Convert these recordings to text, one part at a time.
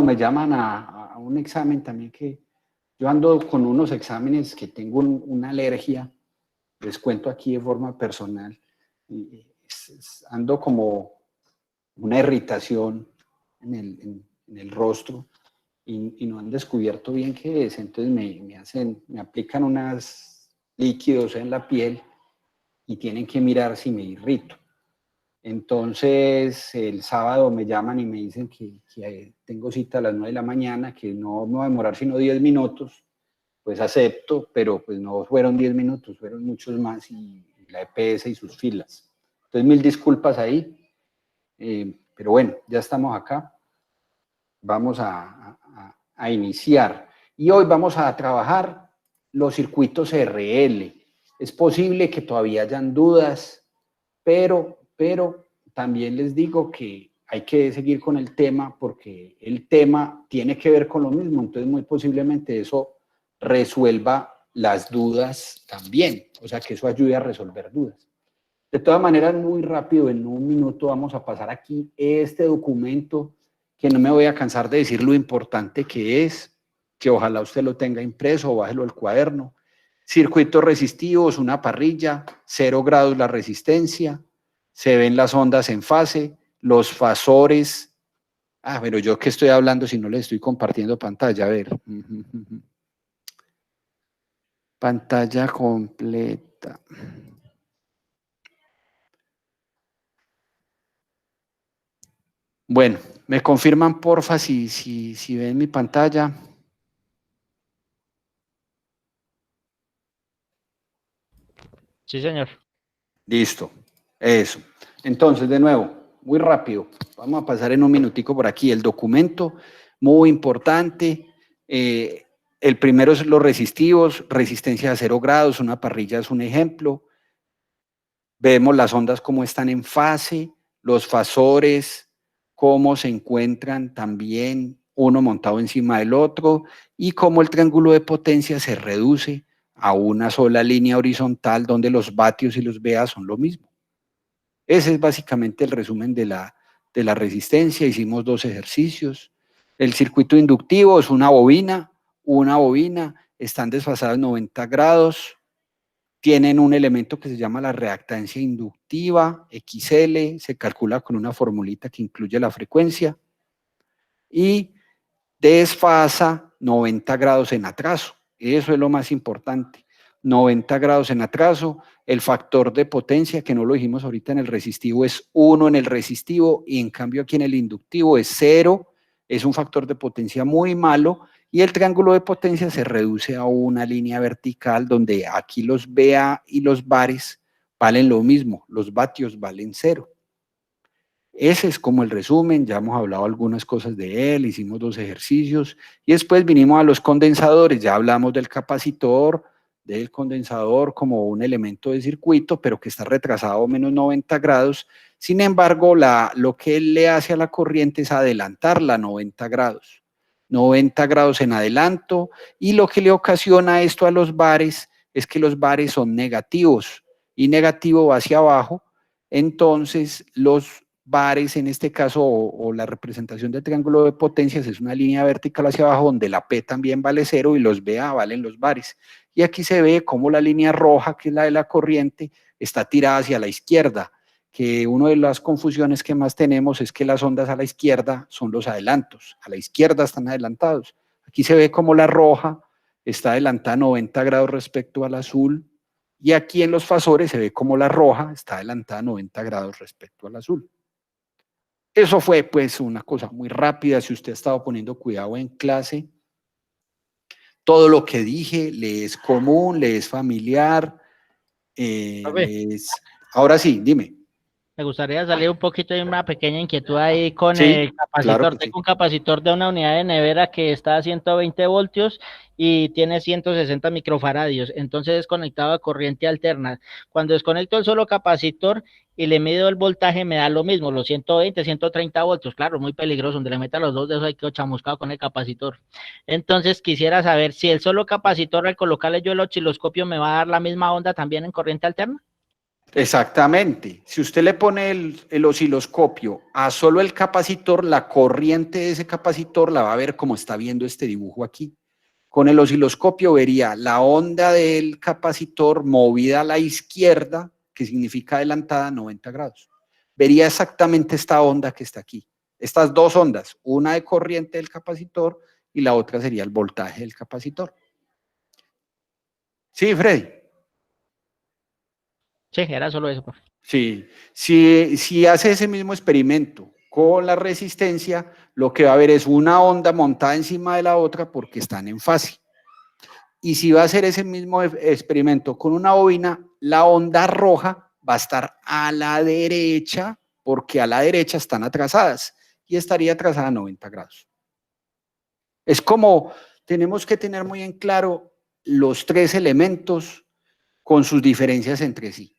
me llaman a un examen también que yo ando con unos exámenes que tengo una alergia, les cuento aquí de forma personal, ando como una irritación en el rostro y no han descubierto bien qué es, entonces me aplican unos líquidos en la piel y tienen que mirar si me irrito. Entonces, el sábado me llaman y me dicen que tengo cita a las 9 de la mañana, que no me va a demorar sino 10 minutos, pues acepto, pero pues no fueron 10 minutos, fueron muchos más y la EPS y sus filas. Entonces, mil disculpas ahí, pero bueno, ya estamos acá, vamos a iniciar. Y hoy vamos a trabajar los circuitos RL. Es posible que todavía hayan dudas, pero también les digo que hay que seguir con el tema porque el tema tiene que ver con lo mismo, entonces muy posiblemente eso resuelva las dudas también, o sea que eso ayude a resolver dudas. De todas maneras, muy rápido, en un minuto vamos a pasar aquí este documento que no me voy a cansar de decir lo importante que es, que ojalá usted lo tenga impreso o bájelo al cuaderno. Circuitos resistivos, una parrilla, 0 grados la resistencia, se ven las ondas en fase, los fasores. Pero yo que estoy hablando si no les estoy compartiendo pantalla, a ver. Pantalla completa. Bueno, me confirman porfa si ven mi pantalla. Sí, señor. Listo, eso. Entonces, de nuevo, muy rápido, vamos a pasar en un minutico por aquí. El documento, muy importante. El primero es los resistivos, resistencia a 0 grados, una parrilla es un ejemplo. Vemos las ondas cómo están en fase, los fasores, cómo se encuentran también uno montado encima del otro y cómo el triángulo de potencia se reduce a una sola línea horizontal donde los vatios y los VA son lo mismo. Ese es básicamente el resumen de la resistencia. Hicimos 2 ejercicios. El circuito inductivo es una bobina, están desfasados 90 grados, tienen un elemento que se llama la reactancia inductiva, XL, se calcula con una formulita que incluye la frecuencia, y desfasa 90 grados en atraso. Eso es lo más importante. 90 grados en atraso, el factor de potencia, que no lo dijimos ahorita en el resistivo, es 1 en el resistivo, y en cambio aquí en el inductivo es 0, es un factor de potencia muy malo, y el triángulo de potencia se reduce a una línea vertical donde aquí los VA y los bares valen lo mismo, los vatios valen 0. Ese es como el resumen, ya hemos hablado algunas cosas de él, hicimos 2 ejercicios y después vinimos a los condensadores, ya hablamos del condensador como un elemento de circuito, pero que está retrasado menos 90 grados. Sin embargo, lo que él le hace a la corriente es adelantarla a 90 grados. 90 grados en adelanto, y lo que le ocasiona esto a los bares es que los bares son negativos, y negativo va hacia abajo, entonces los bares en este caso, o la representación del triángulo de potencias es una línea vertical hacia abajo donde la P también vale 0 y los VA valen los bares. Y aquí se ve cómo la línea roja, que es la de la corriente, está tirada hacia la izquierda, que una de las confusiones que más tenemos es que las ondas a la izquierda son los adelantos, a la izquierda están adelantados. Aquí se ve cómo la roja está adelantada 90 grados respecto al azul, y aquí en los fasores se ve cómo la roja está adelantada 90 grados respecto al azul. Eso fue pues una cosa muy rápida. Si usted ha estado poniendo cuidado en clase, todo lo que dije le es común, le es familiar. Ahora sí, dime. Me gustaría salir un poquito de una pequeña inquietud ahí con Sí, el capacitor. claro que Tengo sí. un capacitor de una unidad de nevera que está a 120 voltios y tiene 160 microfaradios. Entonces es conectado a corriente alterna. Cuando desconecto el solo capacitor y le mido el voltaje, me da lo mismo, los 120, 130 voltios. Claro, muy peligroso. Donde le meta los dos dedos hay que chamuscado con el capacitor. Entonces quisiera saber si el solo capacitor, al colocarle yo el osciloscopio, me va a dar la misma onda también en corriente alterna. Exactamente. Si usted le pone el osciloscopio a solo el capacitor, la corriente de ese capacitor la va a ver como está viendo este dibujo aquí. Con el osciloscopio vería la onda del capacitor movida a la izquierda, que significa adelantada 90 grados. Vería exactamente esta onda que está aquí. Estas dos ondas, una de corriente del capacitor y la otra sería el voltaje del capacitor. Sí, Freddy. Sí, era solo eso, profe. Sí, si hace ese mismo experimento con la resistencia, lo que va a ver es una onda montada encima de la otra porque están en fase. Y si va a hacer ese mismo experimento con una bobina, la onda roja va a estar a la derecha porque a la derecha están atrasadas y estaría atrasada a 90 grados. Es como tenemos que tener muy en claro los tres elementos con sus diferencias entre sí.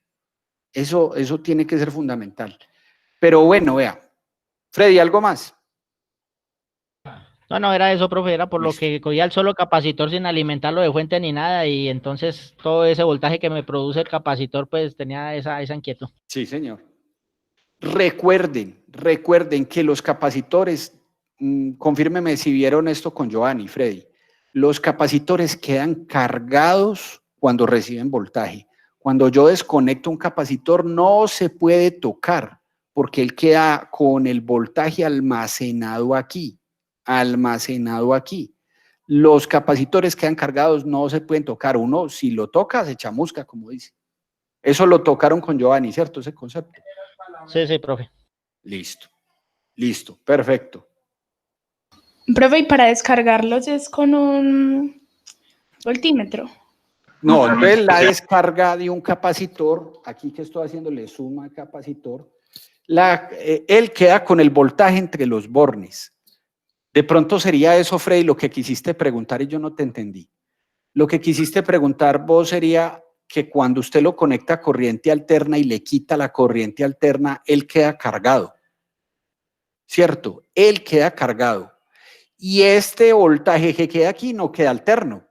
Eso tiene que ser fundamental. Pero bueno, vea, Freddy, ¿algo más? No, era eso, profe, era por lo Listo. que cogía el solo capacitor sin alimentarlo de fuente ni nada, y entonces todo ese voltaje que me produce el capacitor, pues tenía esa inquietud. Sí, señor. Recuerden que los capacitores, confírmeme si vieron esto con Giovanni, Freddy, los capacitores quedan cargados cuando reciben voltaje. Cuando yo desconecto un capacitor no se puede tocar porque él queda con el voltaje almacenado aquí, Los capacitores quedan cargados, no se pueden tocar. Uno, si lo toca, se chamusca, como dice. Eso lo tocaron con Giovanni, ¿cierto? Ese concepto. Sí, profe. Listo, perfecto. Profe, y para descargarlos es con un voltímetro. No, entonces la descarga de un capacitor, aquí que estoy haciéndole suma al capacitor, él queda con el voltaje entre los bornes. De pronto sería eso, Freddy, lo que quisiste preguntar y yo no te entendí. Lo que quisiste preguntar vos sería que cuando usted lo conecta a corriente alterna y le quita la corriente alterna, él queda cargado. ¿Cierto? Él queda cargado. Y este voltaje que queda aquí no queda alterno.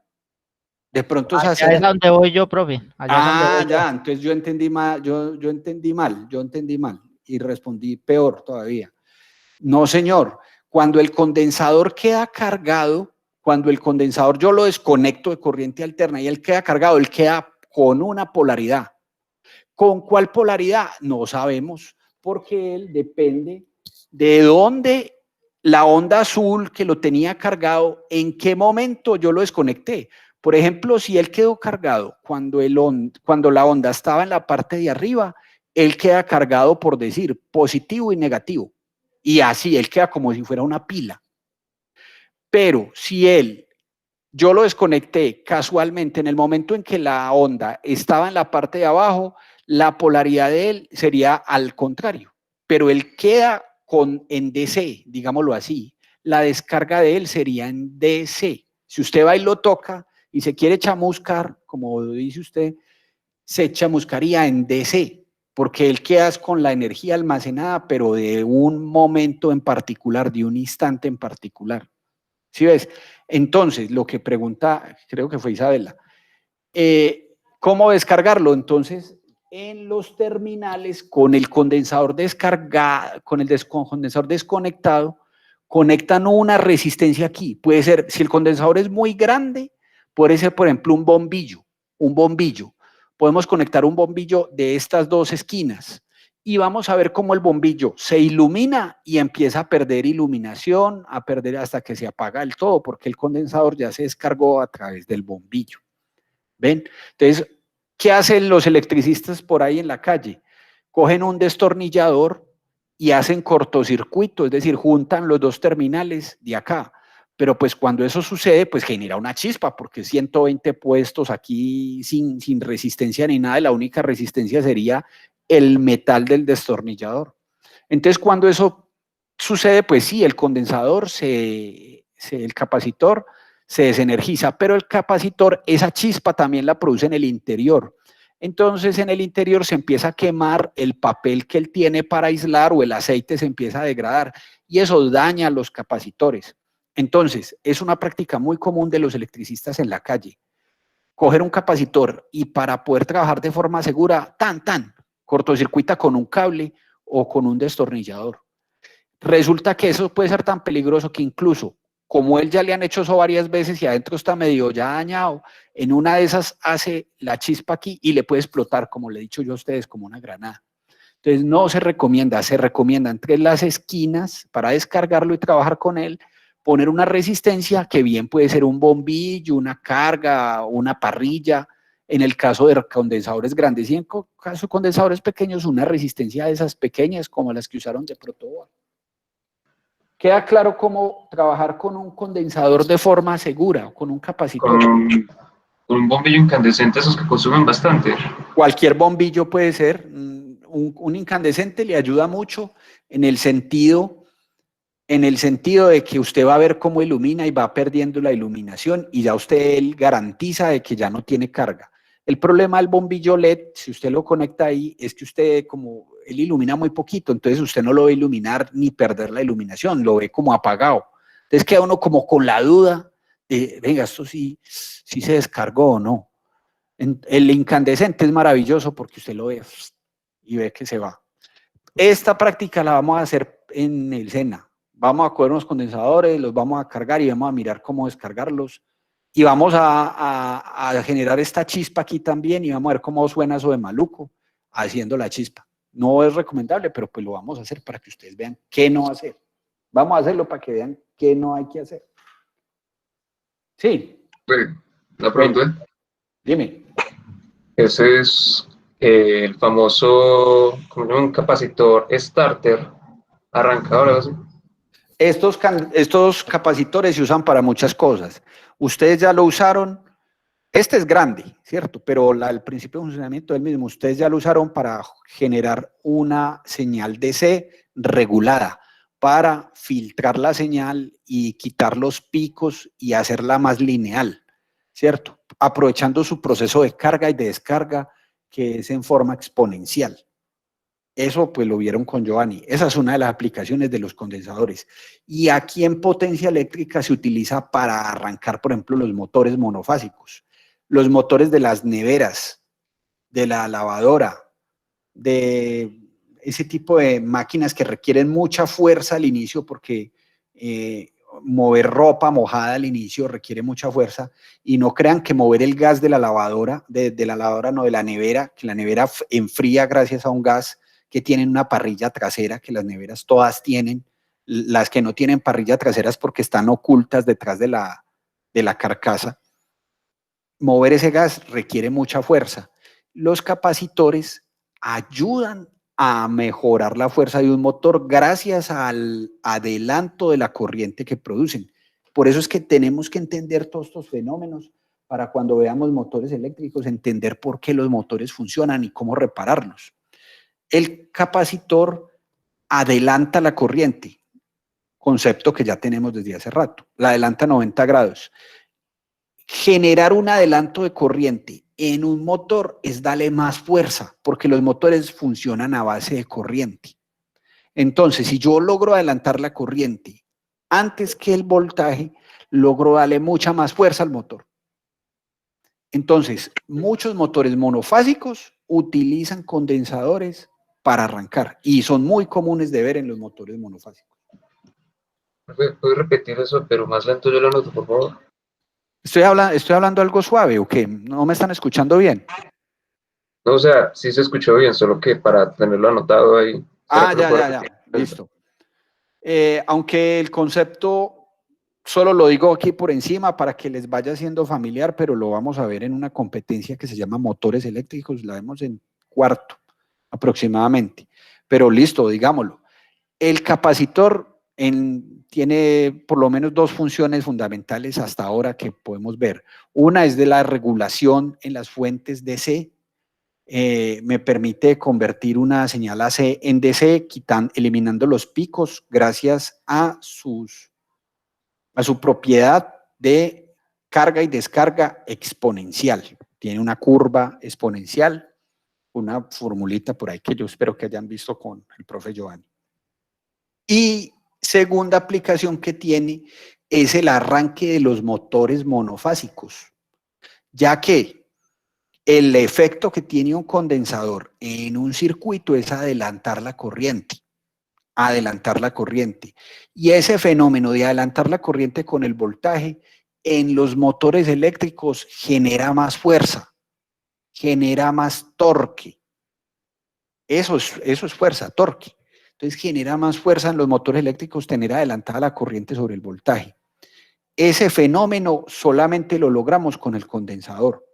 De pronto se hace. Allá es a donde voy yo, profe. Allá es donde voy yo. Ya, entonces yo entendí mal, yo entendí mal y respondí peor todavía. No, señor, cuando el condensador queda cargado, cuando el condensador yo lo desconecto de corriente alterna y él queda cargado, él queda con una polaridad. ¿Con cuál polaridad? No sabemos, porque él depende de dónde la onda azul que lo tenía cargado, en qué momento yo lo desconecté. Por ejemplo, si él quedó cargado cuando la onda estaba en la parte de arriba, él queda cargado, por decir, positivo y negativo. Y así, él queda como si fuera una pila. Pero si yo lo desconecté casualmente en el momento en que la onda estaba en la parte de abajo, la polaridad de él sería al contrario. Pero él queda en DC, digámoslo así. La descarga de él sería en DC. Si usted va y lo toca y se quiere chamuscar, como dice usted, se chamuscaría en DC, porque él queda con la energía almacenada, pero de un momento en particular, de un instante en particular. ¿Sí ves? Entonces, lo que pregunta, creo que fue Isabela, ¿cómo descargarlo? Entonces, en los terminales, con el condensador descargado, con el condensador desconectado, conectan una resistencia aquí. Puede ser, si el condensador es muy grande, puede ser, por ejemplo, un bombillo. Podemos conectar un bombillo de estas dos esquinas y vamos a ver cómo el bombillo se ilumina y empieza a perder iluminación, a perder hasta que se apaga del todo, porque el condensador ya se descargó a través del bombillo. ¿Ven? Entonces, ¿qué hacen los electricistas por ahí en la calle? Cogen un destornillador y hacen cortocircuito, es decir, juntan los dos terminales de acá. Pero pues cuando eso sucede, pues genera una chispa, porque 120 puestos aquí sin resistencia ni nada, la única resistencia sería el metal del destornillador. Entonces, cuando eso sucede, pues sí, el condensador, el capacitor se desenergiza, pero el capacitor, esa chispa también la produce en el interior. Entonces, en el interior se empieza a quemar el papel que él tiene para aislar o el aceite se empieza a degradar y eso daña los capacitores. Entonces, es una práctica muy común de los electricistas en la calle. Coger un capacitor y para poder trabajar de forma segura, cortocircuita con un cable o con un destornillador. Resulta que eso puede ser tan peligroso que incluso, como él ya le han hecho eso varias veces y adentro está medio ya dañado, en una de esas hace la chispa aquí y le puede explotar, como le he dicho yo a ustedes, como una granada. Entonces no se recomienda, se recomienda entre las esquinas para descargarlo y trabajar con él, poner una resistencia que bien puede ser un bombillo, una carga, una parrilla, en el caso de condensadores grandes y en caso de condensadores pequeños, una resistencia de esas pequeñas como las que usaron de Protoboard. ¿Queda claro cómo trabajar con un condensador de forma segura, con un capacitor? Con un bombillo incandescente, esos que consumen bastante. Cualquier bombillo puede ser. Un incandescente le ayuda mucho en el sentido de que usted va a ver cómo ilumina y va perdiendo la iluminación y ya él garantiza de que ya no tiene carga. El problema del bombillo LED, si usted lo conecta ahí, es que él ilumina muy poquito, entonces usted no lo ve iluminar ni perder la iluminación, lo ve como apagado. Entonces queda uno como con la duda de, venga, esto sí se descargó o no. El incandescente es maravilloso porque usted lo ve y ve que se va. Esta práctica la vamos a hacer en el SENA. Vamos a coger unos condensadores, los vamos a cargar y vamos a mirar cómo descargarlos. Y vamos a generar esta chispa aquí también y vamos a ver cómo suena eso de maluco haciendo la chispa. No es recomendable, pero pues lo vamos a hacer para que ustedes vean qué no hacer. Vamos a hacerlo para que vean qué no hay que hacer. Sí. La pregunta es, Dime. ese es el famoso, ¿cómo se llama? Un capacitor starter, arrancador, algo así. Estos capacitores se usan para muchas cosas. Ustedes ya lo usaron. Este es grande, ¿cierto? Pero el principio de funcionamiento es el mismo. Ustedes ya lo usaron para generar una señal DC regulada, para filtrar la señal y quitar los picos y hacerla más lineal, ¿cierto? Aprovechando su proceso de carga y de descarga, que es en forma exponencial. Eso pues lo vieron con Giovanni. Esa es una de las aplicaciones de los condensadores. Y aquí en potencia eléctrica se utiliza para arrancar, por ejemplo, los motores monofásicos, los motores de las neveras, de la lavadora, de ese tipo de máquinas que requieren mucha fuerza al inicio porque mover ropa mojada al inicio requiere mucha fuerza y no crean que mover el gas de la lavadora, de la lavadora no, de la nevera, que la nevera enfría gracias a un gas que tienen una parrilla trasera, que las neveras todas tienen, las que no tienen parrilla trasera es porque están ocultas detrás de la carcasa. Mover ese gas requiere mucha fuerza. Los capacitores ayudan a mejorar la fuerza de un motor gracias al adelanto de la corriente que producen. Por eso es que tenemos que entender todos estos fenómenos para cuando veamos motores eléctricos, entender por qué los motores funcionan y cómo repararlos. El capacitor adelanta la corriente, concepto que ya tenemos desde hace rato, la adelanta 90 grados. Generar un adelanto de corriente en un motor es darle más fuerza, porque los motores funcionan a base de corriente. Entonces, si yo logro adelantar la corriente antes que el voltaje, logro darle mucha más fuerza al motor. Entonces, muchos motores monofásicos utilizan condensadores para arrancar y son muy comunes de ver en los motores monofásicos. ¿Puedes repetir eso, pero más lento? Yo lo noto, por favor. ¿Estoy hablando algo suave o qué? ¿No me están escuchando bien? No, o sea, sí se escuchó bien, solo que para tenerlo anotado ahí. Ya. Listo. Aunque el concepto solo lo digo aquí por encima para que les vaya siendo familiar, pero lo vamos a ver en una competencia que se llama motores eléctricos, la vemos en cuarto aproximadamente. Pero listo, digámoslo. El capacitor tiene por lo menos dos funciones fundamentales hasta ahora que podemos ver. Una es de la regulación en las fuentes DC. Me permite convertir una señal AC en DC, eliminando los picos gracias a su propiedad de carga y descarga exponencial. Tiene una curva exponencial, una formulita por ahí que yo espero que hayan visto con el profe Giovanni. Y segunda aplicación que tiene es el arranque de los motores monofásicos, ya que El efecto que tiene un condensador en un circuito es adelantar la corriente. Adelantar la corriente. Y ese fenómeno de adelantar la corriente con el voltaje en los motores eléctricos genera más fuerza, genera más torque. Eso es fuerza, torque. Entonces genera más fuerza en los motores eléctricos tener adelantada la corriente sobre el voltaje. Ese fenómeno solamente lo logramos con el condensador.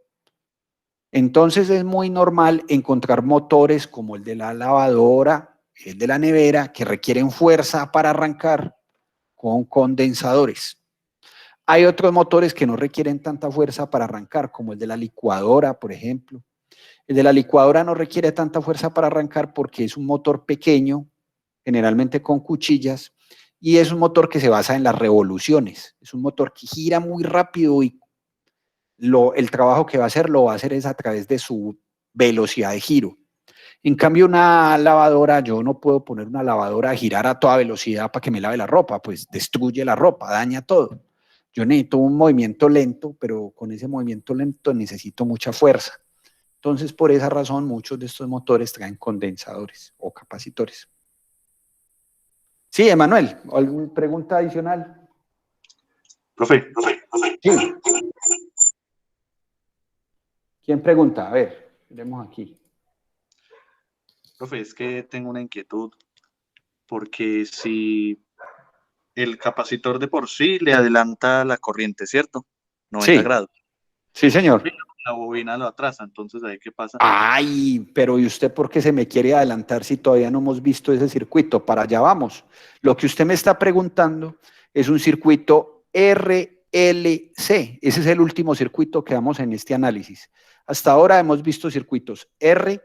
Entonces es muy normal encontrar motores como el de la lavadora, el de la nevera, que requieren fuerza para arrancar con condensadores. Hay otros motores que no requieren tanta fuerza para arrancar, como el de la licuadora, por ejemplo. El de la licuadora no requiere tanta fuerza para arrancar porque es un motor pequeño, generalmente con cuchillas, y es un motor que se basa en las revoluciones. Es un motor que gira muy rápido y el trabajo que va a hacer lo va a hacer es a través de su velocidad de giro. En cambio, una lavadora, yo no puedo poner una lavadora a girar a toda velocidad para que me lave la ropa, pues destruye la ropa, daña todo. Yo necesito un movimiento lento, pero con ese movimiento lento necesito mucha fuerza. Entonces, por esa razón, muchos de estos motores traen condensadores o capacitores. Sí, Emanuel, ¿alguna pregunta adicional? Profe. Sí. ¿Quién pregunta? A ver, veremos aquí. Profe, es que tengo una inquietud, porque si el capacitor de por sí le adelanta la corriente, ¿cierto? 90 Sí. grados. Sí, señor. La bobina lo atrasa, entonces ¿ahí qué pasa? Ay, pero ¿y usted por qué se me quiere adelantar si todavía no hemos visto ese circuito? Para allá vamos. Lo que usted me está preguntando es un circuito RLC. Ese es el último circuito que damos en este análisis. Hasta ahora hemos visto circuitos R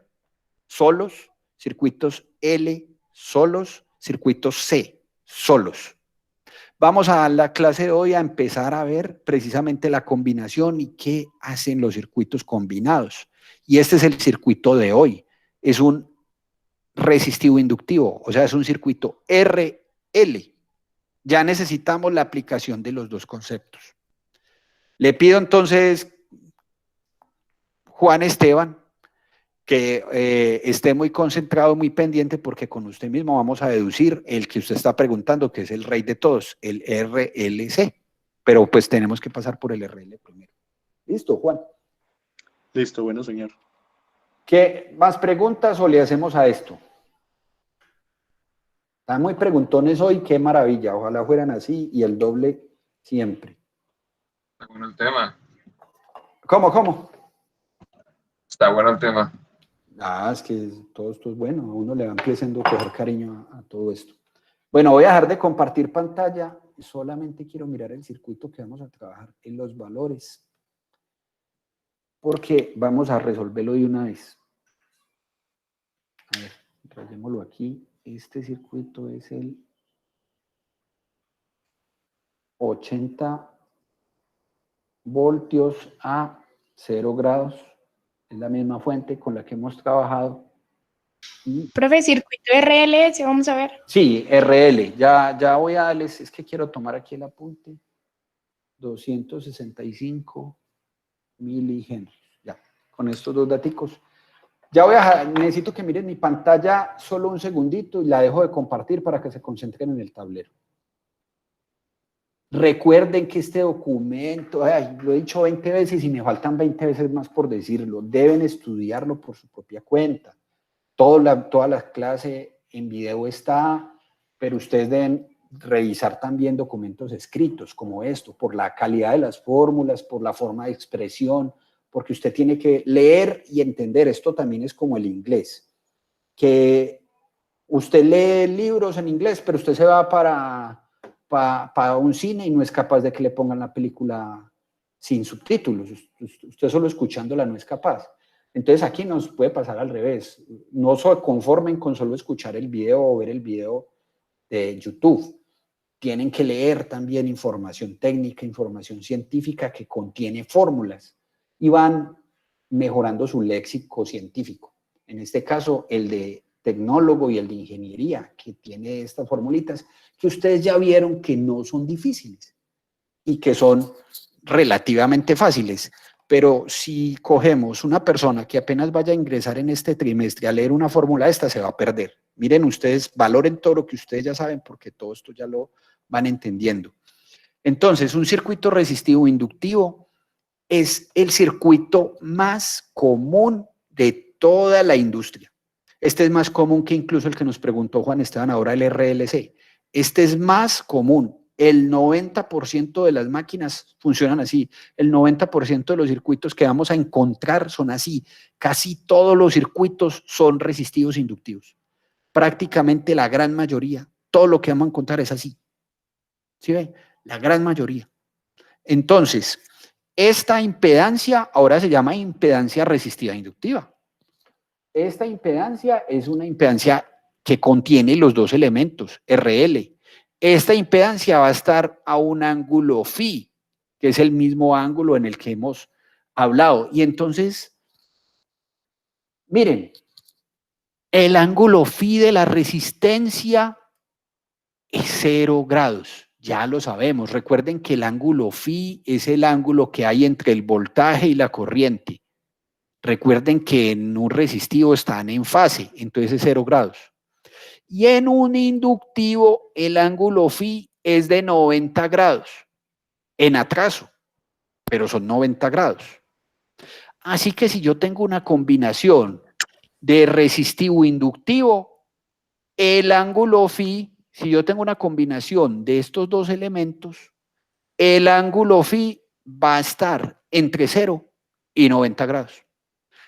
solos, circuitos L solos, circuitos C solos. Vamos a la clase de hoy a empezar a ver precisamente la combinación y qué hacen los circuitos combinados. Y este es el circuito de hoy. Es un resistivo inductivo, o sea, es un circuito RL. Ya necesitamos la aplicación de los dos conceptos. Le pido entonces, Juan Esteban, que esté muy concentrado, muy pendiente, porque con usted mismo vamos a deducir el que usted está preguntando, que es el rey de todos, el RLC. Pero pues tenemos que pasar por el RL primero. ¿Listo, Juan? Listo, bueno, señor. ¿Qué más preguntas o le hacemos a esto? Están muy preguntones hoy, qué maravilla. Ojalá fueran así y el doble siempre. Está bueno el tema. ¿Cómo? Está bueno el tema. Ah, es que todo esto es bueno, a uno le va empezando a coger cariño a todo esto. Bueno, voy a dejar de compartir pantalla, solamente quiero mirar el circuito que vamos a trabajar en los valores, porque vamos a resolverlo de una vez. A ver, trayémoslo aquí. Este circuito es el 80 voltios a 0 grados. Es la misma fuente con la que hemos trabajado. Profe, circuito RLS, vamos a ver. Sí, RL. Ya voy a darles, es que quiero tomar aquí el apunte. 265 milihenrios. Ya, con estos dos daticos. Ya necesito que miren mi pantalla solo un segundito y la dejo de compartir para que se concentren en el tablero. Recuerden que este documento, lo he dicho 20 veces y me faltan 20 veces más por decirlo, deben estudiarlo por su propia cuenta. Toda la clase en video está, pero ustedes deben revisar también documentos escritos como esto, por la calidad de las fórmulas, por la forma de expresión, porque usted tiene que leer y entender. Esto también es como el inglés, que usted lee libros en inglés, pero usted se va para un cine y no es capaz de que le pongan la película sin subtítulos. Usted solo escuchándola no es capaz. Entonces aquí nos puede pasar al revés. No se conformen con solo escuchar el video o ver el video de YouTube. Tienen que leer también información técnica, información científica que contiene fórmulas y van mejorando su léxico científico. En este caso, el de tecnólogo y el de ingeniería, que tiene estas formulitas que ustedes ya vieron que no son difíciles y que son relativamente fáciles. pero si cogemos una persona que apenas vaya a ingresar en este trimestre a leer una fórmula esta, se va a perder. Miren ustedes, valoren todo lo que ustedes ya saben, porque todo esto ya lo van entendiendo. Entonces, un circuito resistivo inductivo es el circuito más común de toda la industria. Este es más común que incluso el que nos preguntó Juan Esteban ahora, el RLC. Este es más común. El 90% de las máquinas funcionan así. El 90% de los circuitos que vamos a encontrar son así. Casi todos los circuitos son resistivos inductivos. Prácticamente la gran mayoría. Todo lo que vamos a encontrar es así. ¿Sí ven? La gran mayoría. Entonces, esta impedancia ahora se llama impedancia resistiva inductiva. Esta impedancia es una impedancia que contiene los dos elementos, RL. Esta impedancia va a estar a un ángulo phi, que es el mismo ángulo en el que hemos hablado. Y entonces, miren, el ángulo phi de la resistencia es 0 grados. Ya lo sabemos. Recuerden que el ángulo phi es el ángulo que hay entre el voltaje y la corriente. Recuerden que en un resistivo están en fase, entonces es 0 grados. Y en un inductivo el ángulo phi es de 90 grados, en atraso, pero son 90 grados. Así que si yo tengo una combinación de resistivo inductivo, el ángulo phi, si yo tengo una combinación de estos dos elementos, el ángulo phi va a estar entre 0 y 90 grados.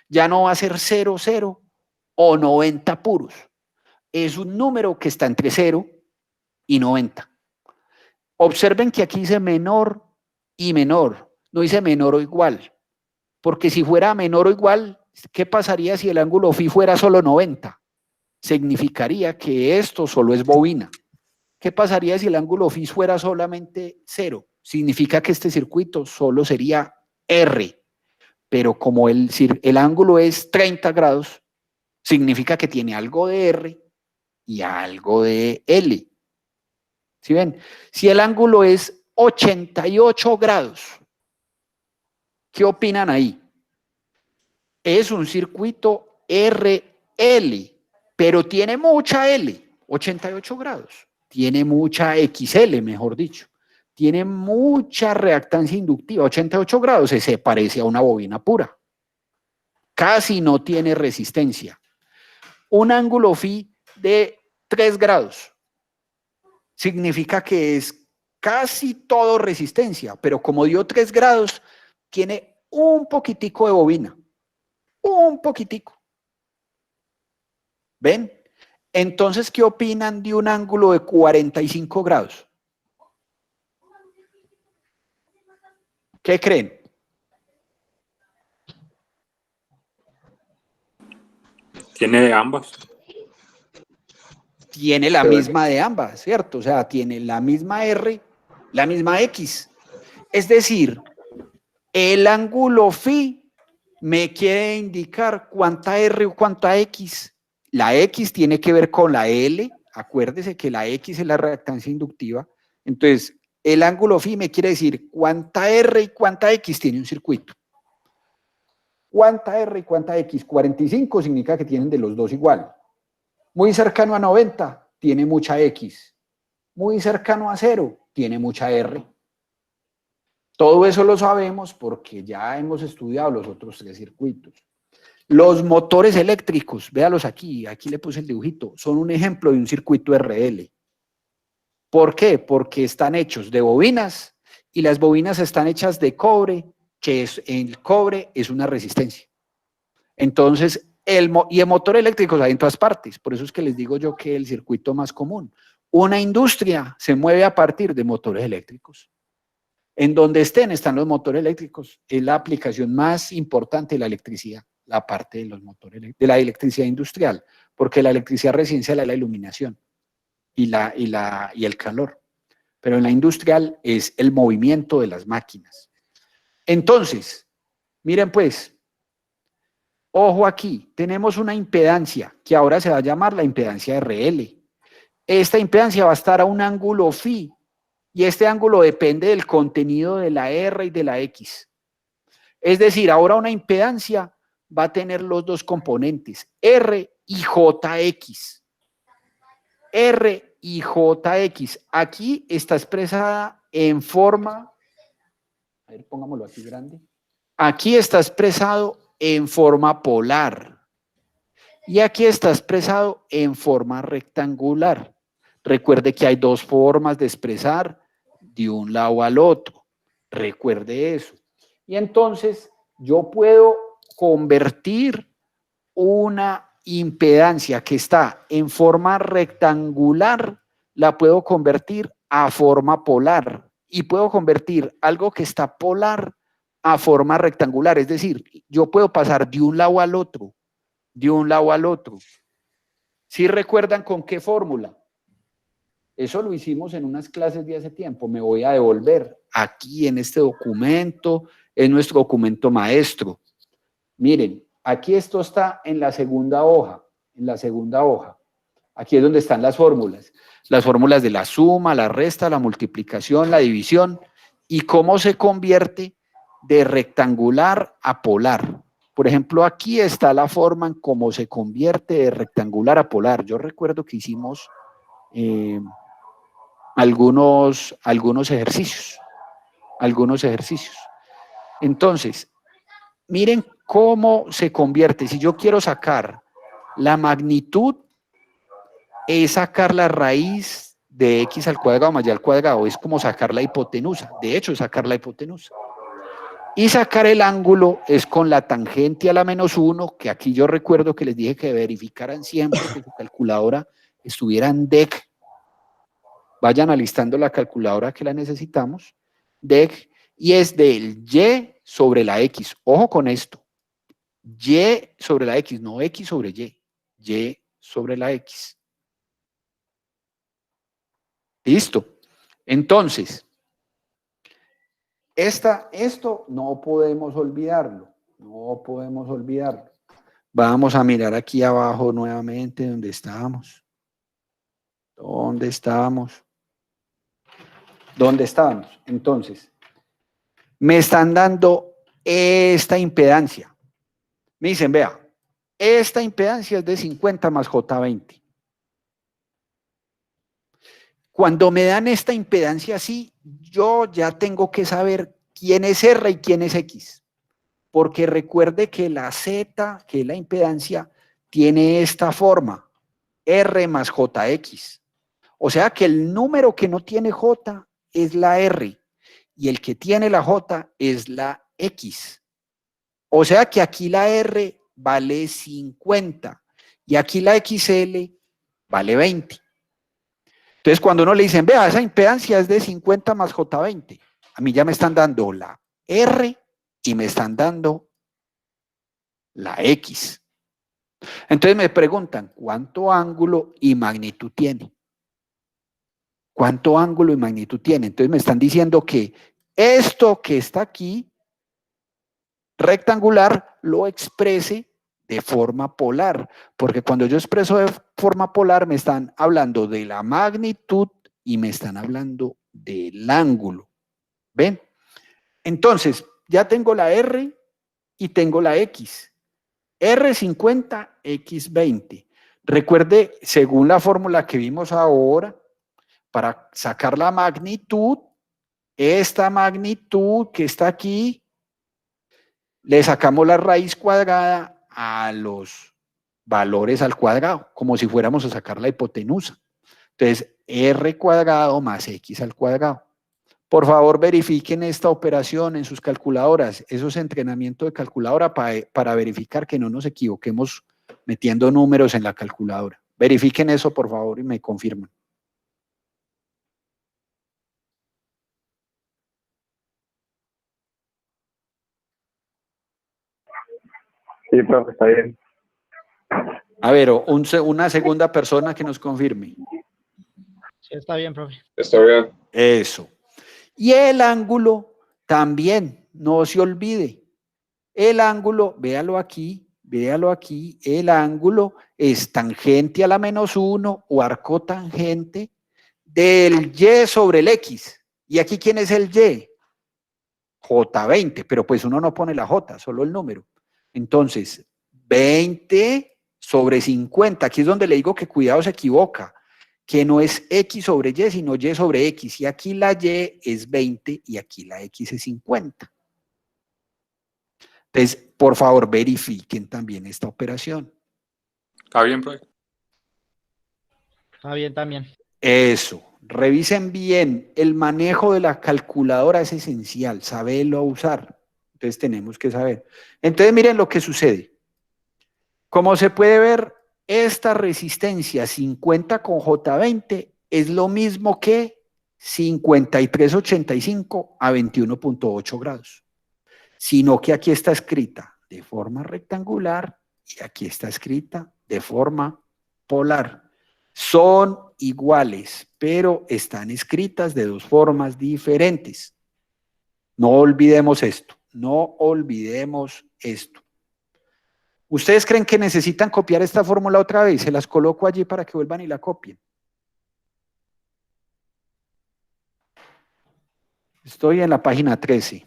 Ya no va a ser 0, 0 o 90 puros. Es un número que está entre 0 y 90. Observen que aquí dice menor y menor. No dice menor o igual. Porque si fuera menor o igual, ¿qué pasaría si el ángulo phi fuera solo 90? Significaría que esto solo es bobina. ¿Qué pasaría si el ángulo phi fuera solamente 0? Significa que este circuito solo sería R. Pero como el ángulo es 30 grados, significa que tiene algo de R y algo de L. ¿Sí ven? Si el ángulo es 88 grados, ¿qué opinan ahí? Es un circuito RL, pero tiene mucha L, 88 grados. Tiene mucha XL, mejor dicho. Tiene mucha reactancia inductiva, 88 grados, se parece a una bobina pura. Casi no tiene resistencia. Un ángulo phi de 3 grados significa que es casi todo resistencia, pero como dio 3 grados, tiene un poquitico de bobina. Un poquitico. ¿Ven? Entonces, ¿qué opinan de un ángulo de 45 grados? ¿Qué creen? Tiene de ambas. Tiene la misma de ambas, ¿cierto? O sea, tiene la misma R, la misma X. Es decir, el ángulo phi me quiere indicar cuánta R o cuánta X. La X tiene que ver con la L. Acuérdese que la X es la reactancia inductiva. Entonces, el ángulo phi me quiere decir cuánta R y cuánta X tiene un circuito. ¿Cuánta R y cuánta X? 45 significa que tienen de los dos igual. Muy cercano a 90, tiene mucha X. Muy cercano a 0, tiene mucha R. Todo eso lo sabemos porque ya hemos estudiado los otros 3 circuitos. Los motores eléctricos, véalos aquí le puse el dibujito, son un ejemplo de un circuito RL. ¿Por qué? Porque están hechos de bobinas y las bobinas están hechas de cobre, que el cobre es una resistencia. Entonces, el motor eléctrico hay en todas partes, por eso es que les digo yo que el circuito más común. Una industria se mueve a partir de motores eléctricos. En donde están los motores eléctricos, es la aplicación más importante de la electricidad, la parte de los motores, de la electricidad industrial, porque la electricidad residencial es la iluminación y el calor, pero en la industrial es el movimiento de las máquinas. Entonces, miren pues, ojo aquí, tenemos una impedancia que ahora se va a llamar la impedancia RL. Esta impedancia va a estar a un ángulo phi y este ángulo depende del contenido de la R y de la X. Es decir, ahora una impedancia va a tener los dos componentes, R y JX. R y JX. Aquí está expresada en forma, a ver, pongámoslo aquí grande. Aquí está expresado en forma polar. Y aquí está expresado en forma rectangular. Recuerde que hay dos formas de expresar de un lado al otro. Recuerde eso. Y entonces yo puedo convertir una impedancia que está en forma rectangular, la puedo convertir a forma polar. Y puedo convertir algo que está polar a forma rectangular. Es decir, yo puedo pasar de un lado al otro. De un lado al otro. ¿Sí recuerdan con qué fórmula? Eso lo hicimos en unas clases de hace tiempo. Me voy a devolver aquí en este documento, en nuestro documento maestro. Miren, aquí esto está en la segunda hoja. En la segunda hoja. Aquí es donde están las fórmulas. Las fórmulas de la suma, la resta, la multiplicación, la división. Y cómo se convierte de rectangular a polar. Por ejemplo, aquí está la forma en cómo se convierte de rectangular a polar. Yo recuerdo que hicimos algunos ejercicios. Entonces, miren cómo se convierte. Si yo quiero sacar la magnitud, es sacar la raíz de x al cuadrado más y al cuadrado. Es como sacar la hipotenusa. De hecho, es sacar la hipotenusa. Y sacar el ángulo es con la tangente a la -1, que aquí yo recuerdo que les dije que verificaran siempre que su calculadora estuviera en DEC. Vayan alistando la calculadora que la necesitamos. DEC, y es del Y sobre la X. Ojo con esto. Y sobre la X, no X sobre Y. Y sobre la X. Listo. Entonces, esto no podemos olvidarlo. No podemos olvidarlo. Vamos a mirar aquí abajo nuevamente donde estábamos. ¿Dónde estábamos? ¿Dónde estábamos? Entonces, me están dando esta impedancia. Me dicen, vea, esta impedancia es de 50 más J20. Cuando me dan esta impedancia así, yo ya tengo que saber quién es R y quién es X. Porque recuerde que la Z, que es la impedancia, tiene esta forma, R más JX. O sea que el número que no tiene J es la R y el que tiene la J es la X. O sea que aquí la R vale 50 y aquí la XL vale 20. Entonces, cuando uno le dicen, vea, esa impedancia es de 50 más J20, a mí ya me están dando la R y me están dando la X. Entonces me preguntan, ¿cuánto ángulo y magnitud tiene? ¿Cuánto ángulo y magnitud tiene? Entonces me están diciendo que esto que está aquí, rectangular, lo exprese de forma polar, porque cuando yo expreso de forma polar me están hablando de la magnitud y me están hablando del ángulo. ¿Ven? Entonces, ya tengo la R y tengo la X. R50, X20. Recuerde, según la fórmula que vimos ahora, para sacar la magnitud, esta magnitud que está aquí, le sacamos la raíz cuadrada a los valores al cuadrado, como si fuéramos a sacar la hipotenusa. Entonces, R cuadrado más X al cuadrado. Por favor, verifiquen esta operación en sus calculadoras. Eso es entrenamiento de calculadora para verificar que no nos equivoquemos metiendo números en la calculadora. Verifiquen eso, por favor, y me confirman. Sí, profe, está bien. A ver, una segunda persona que nos confirme. Sí, está bien, profe. Está bien. Eso. Y el ángulo también, no se olvide. El ángulo, véalo aquí, el ángulo es tangente a la -1 o arco tangente del Y sobre el X. ¿Y aquí quién es el Y? J20, pero pues uno no pone la J, solo el número. Entonces, 20 sobre 50, aquí es donde le digo que cuidado, se equivoca, que no es X sobre Y, sino Y sobre X, y aquí la Y es 20 y aquí la X es 50. Entonces, por favor, verifiquen también esta operación. ¿Está bien, profe? Está bien también. Eso, revisen bien, el manejo de la calculadora es esencial, saberlo usar. Entonces tenemos que saber. Entonces miren lo que sucede. Como se puede ver, esta resistencia 50 con J20 es lo mismo que 5385 a 21.8 grados. Sino que aquí está escrita de forma rectangular y aquí está escrita de forma polar. Son iguales, pero están escritas de dos formas diferentes. No olvidemos esto, no olvidemos esto. ¿Ustedes creen que necesitan copiar esta fórmula otra vez? Se las coloco allí para que vuelvan y la copien. Estoy en la página 13.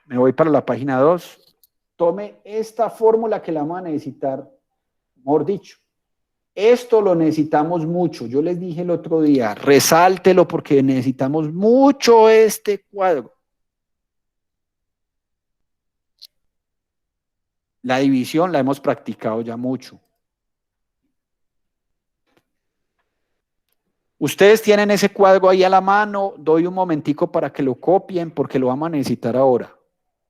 Me voy para la página 2. Tome esta fórmula que la vamos a necesitar, mejor dicho. Esto lo necesitamos mucho. Yo les dije el otro día, resáltelo porque necesitamos mucho este cuadro. La división la hemos practicado ya mucho. Ustedes tienen ese cuadro ahí a la mano, doy un momentico para que lo copien porque lo vamos a necesitar ahora.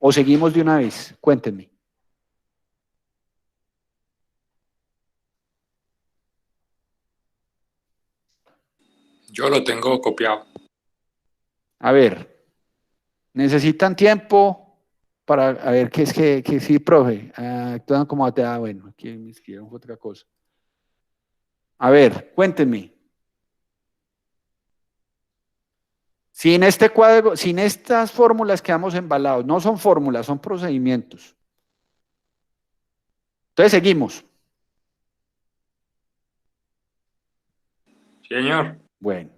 ¿O seguimos de una vez? Cuéntenme. Yo lo tengo copiado. A ver, necesitan tiempo para, a ver, ¿qué es que sí, profe? Actúan como te da, bueno, aquí me escribieron otra cosa. A ver, cuéntenme. Sin este cuadro, sin estas fórmulas quedamos embalados. No son fórmulas, son procedimientos. Entonces seguimos. Señor. Bueno,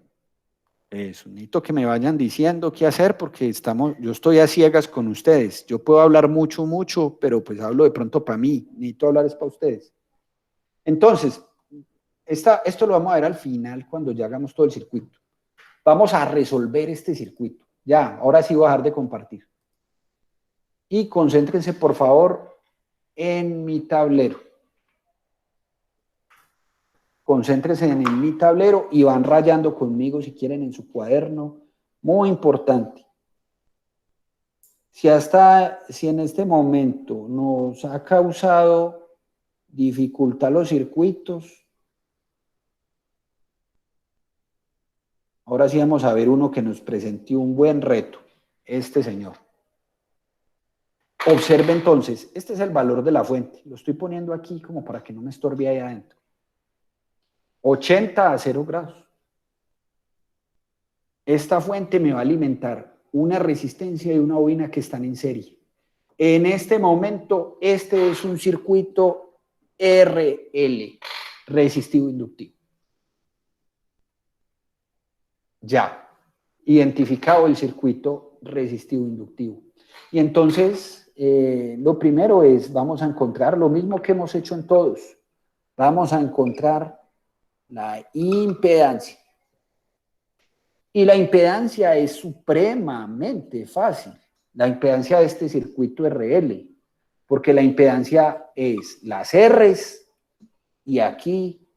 eso. Necesito que me vayan diciendo qué hacer porque yo estoy a ciegas con ustedes. Yo puedo hablar mucho, pero pues hablo de pronto para mí. Necesito hablar es para ustedes. Entonces, esto lo vamos a ver al final cuando ya hagamos todo el circuito. Vamos a resolver este circuito. Ya, ahora sí voy a dejar de compartir. Y concéntrense, por favor, en mi tablero. Concéntrense en mi tablero y van rayando conmigo si quieren en su cuaderno. Muy importante. Si en este momento nos ha causado dificultad los circuitos, ahora sí vamos a ver uno que nos presentó un buen reto, este señor. Observe entonces, este es el valor de la fuente. Lo estoy poniendo aquí como para que no me estorbe ahí adentro. 80 a 0 grados. Esta fuente me va a alimentar una resistencia y una bobina que están en serie. En este momento, este es un circuito RL, resistivo inductivo. Ya, identificado el circuito resistivo inductivo. Y entonces, lo primero es, vamos a encontrar lo mismo que hemos hecho en todos. Vamos a encontrar la impedancia. Y la impedancia es supremamente fácil. La impedancia de este circuito RL, porque la impedancia es las R's y aquí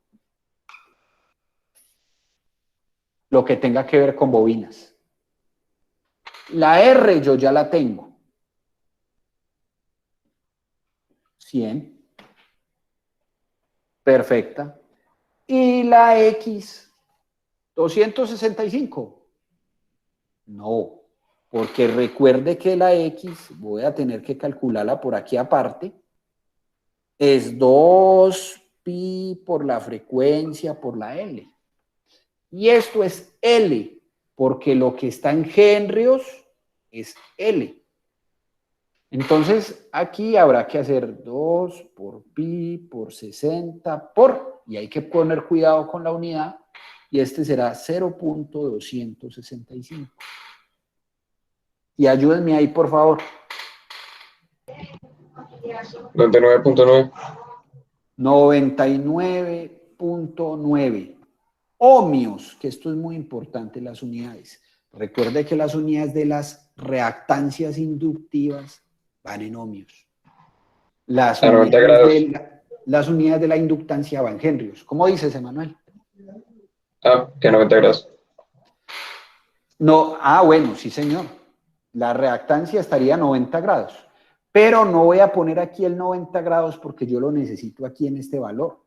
lo que tenga que ver con bobinas. La R yo ya la tengo. 100. Perfecta. Y la X, 265. No, porque recuerde que la X, voy a tener que calcularla por aquí aparte, es 2pi por la frecuencia por la L. Y esto es L, porque lo que está en henrios es L. Entonces, aquí habrá que hacer 2 por pi por 60 por, y hay que poner cuidado con la unidad, y este será 0.265. Y ayúdenme ahí, por favor. 99.9. 99.9 ohmios, que esto es muy importante, las unidades. Recuerde que las unidades de las reactancias inductivas van en ohmios. Las A 90 grados. las unidades de la inductancia van en henrios. ¿Cómo dices, Emanuel? Que 90 grados. No, bueno, sí, señor. La reactancia estaría a 90 grados. Pero no voy a poner aquí el 90 grados porque yo lo necesito aquí en este valor.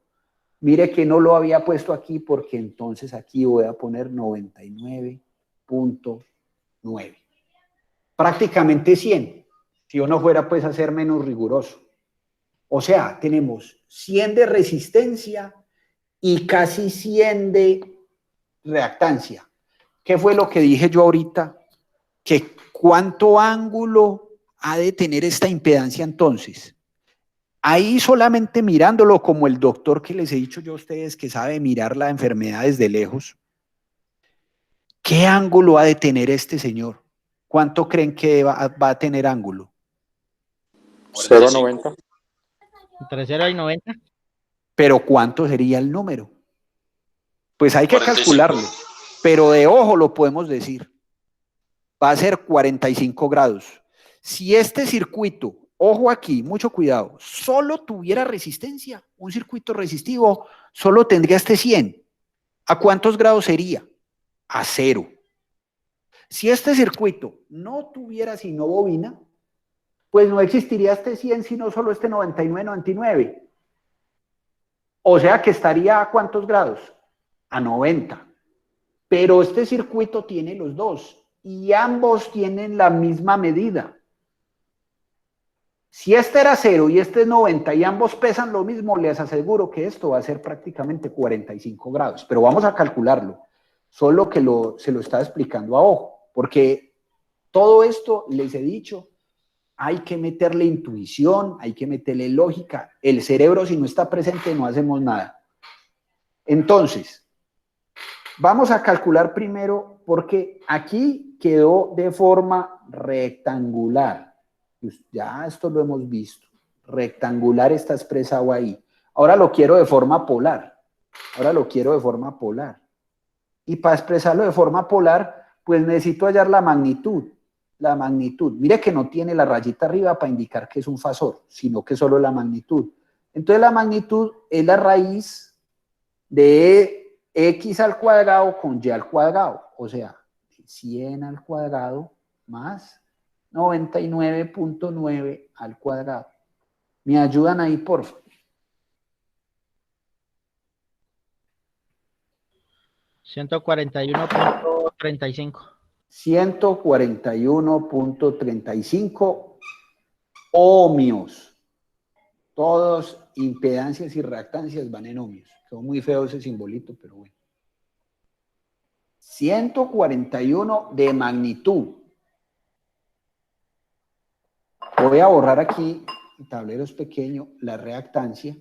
Mire que no lo había puesto aquí porque entonces aquí voy a poner 99.9. Prácticamente 100. Si uno fuera pues a ser menos riguroso. O sea, tenemos 100 de resistencia y casi 100 de reactancia. ¿Qué fue lo que dije yo ahorita? Que ¿cuánto ángulo ha de tener esta impedancia entonces? Ahí solamente mirándolo como el doctor que les he dicho yo a ustedes que sabe mirar la enfermedad desde lejos. ¿Qué ángulo ha de tener este señor? ¿Cuánto creen que va a tener ángulo? 0.90. Entre 0 y 90. ¿Pero cuánto sería el número? Pues hay que 45. calcularlo, pero de ojo lo podemos decir. Va a ser 45 grados. Si este circuito, ojo aquí, mucho cuidado, solo tuviera resistencia, un circuito resistivo, solo tendría este 100. ¿A cuántos grados sería? A 0. Si este circuito no tuviera sino bobina, pues no existiría este 100, sino solo este 99, 99. O sea que estaría a ¿cuántos grados? A 90. Pero este circuito tiene los dos y ambos tienen la misma medida. Si este era 0 y este es 90 y ambos pesan lo mismo, les aseguro que esto va a ser prácticamente 45 grados. Pero vamos a calcularlo. Solo que se lo está explicando a ojo. Porque todo esto, les he dicho, hay que meterle intuición, hay que meterle lógica. El cerebro, si no está presente, no hacemos nada. Entonces, vamos a calcular primero, porque aquí quedó de forma rectangular. Pues ya esto lo hemos visto. Rectangular está expresado ahí. Ahora lo quiero de forma polar. Y para expresarlo de forma polar, pues necesito hallar la magnitud. La magnitud. Mire que no tiene la rayita arriba para indicar que es un fasor, sino que solo la magnitud. Entonces la magnitud es la raíz de x al cuadrado con y al cuadrado. O sea, 100 al cuadrado más 99.9 al cuadrado. ¿Me ayudan ahí, por favor? 141.35. 141.35 ohmios. Todos impedancias y reactancias van en ohmios. Quedó muy feo ese simbolito, pero bueno. 141 de magnitud. Voy a borrar aquí, el tablero es pequeño, la reactancia.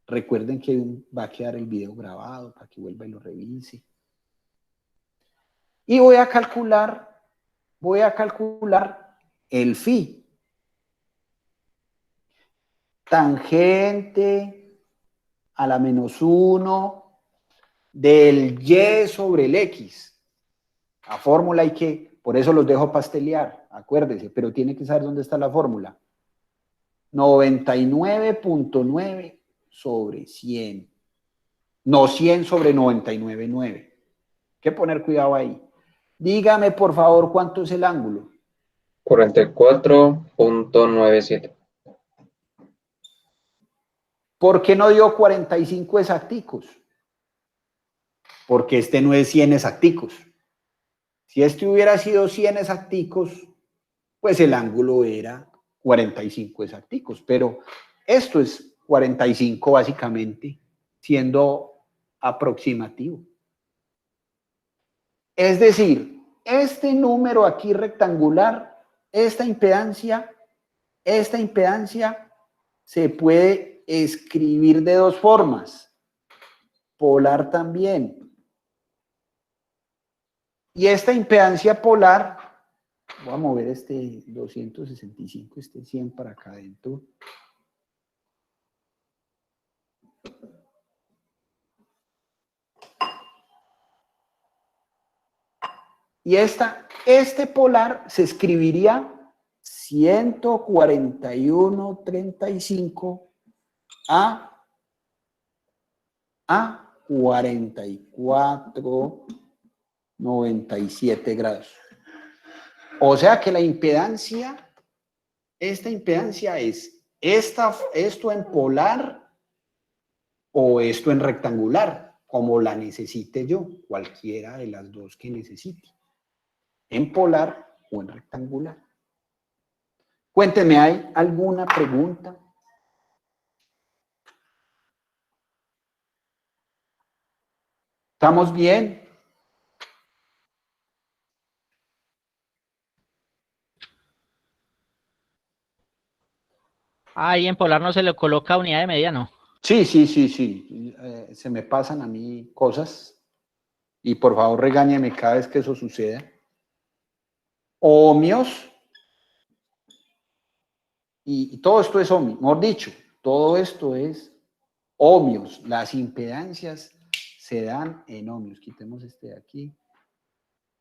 Recuerden que va a quedar el video grabado para que vuelva y lo revise. Y voy a calcular el phi. Tangente a la menos 1 del y sobre el x. La fórmula hay que, por eso los dejo pastelear, acuérdense, pero tiene que saber dónde está la fórmula. 99.9 sobre 100. No 100 sobre 99.9. Hay que poner cuidado ahí. Dígame, por favor, ¿cuánto es el ángulo? 44.97. ¿Por qué no dio 45 exacticos? Porque este no es 100 exacticos. Si este hubiera sido 100 exacticos, pues el ángulo era 45 exacticos. Pero esto es 45 básicamente, siendo aproximativo. Es decir, este número aquí rectangular, esta impedancia se puede escribir de dos formas. Polar también. Y esta impedancia polar Voy a mover este 265, este 100 para acá adentro. Y este polar se escribiría 141.35 a 44.97 grados. O sea que la impedancia, esta impedancia es esto en polar o esto en rectangular, como la necesite yo, cualquiera de las dos que necesite, en polar o en rectangular. Cuéntenme, ¿hay alguna pregunta? ¿Estamos bien? Ahí en polar no se le coloca unidad de medida, ¿no? Sí. Se me pasan a mí cosas y por favor regáñeme cada vez que eso suceda. Ohmios. Y todo esto es ohmios, mejor dicho, todo esto es ohmios. Las impedancias se dan en ohmios. Quitemos este de aquí.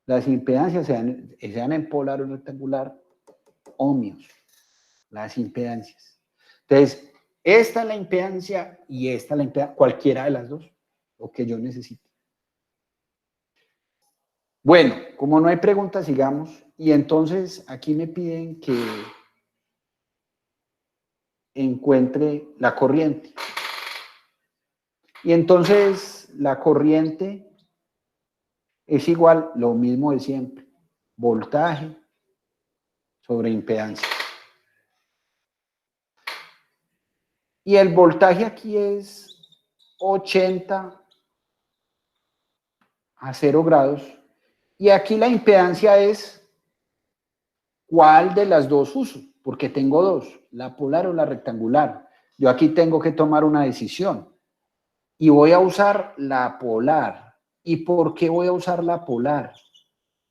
Las impedancias se dan en polar o en rectangular, ohmios. Las impedancias. Entonces, esta es la impedancia y esta es la impedancia, cualquiera de las dos, lo que yo necesite. Bueno, como no hay preguntas, sigamos. Y entonces aquí me piden que encuentre la corriente. Y entonces la corriente es igual, lo mismo de siempre, voltaje sobre impedancia. Y el voltaje aquí es 80 a 0 grados. Y aquí la impedancia es ¿cuál de las dos uso? Porque tengo dos, la polar o la rectangular. Yo aquí tengo que tomar una decisión. Y voy a usar la polar. ¿Y por qué voy a usar la polar?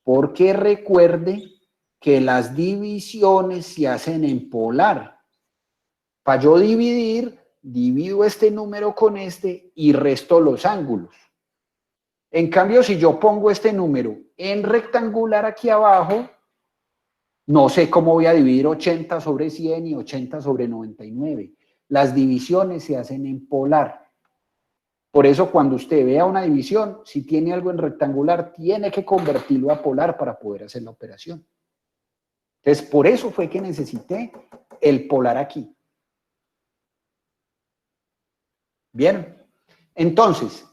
Porque recuerde que las divisiones se hacen en polar. Para yo dividir, divido este número con este y resto los ángulos. En cambio, si yo pongo este número en rectangular aquí abajo, no sé cómo voy a dividir 80 sobre 100 y 80 sobre 99. Las divisiones se hacen en polar. Por eso cuando usted vea una división, si tiene algo en rectangular, tiene que convertirlo a polar para poder hacer la operación. Entonces, por eso fue que necesité el polar aquí. ¿Vieron? Entonces,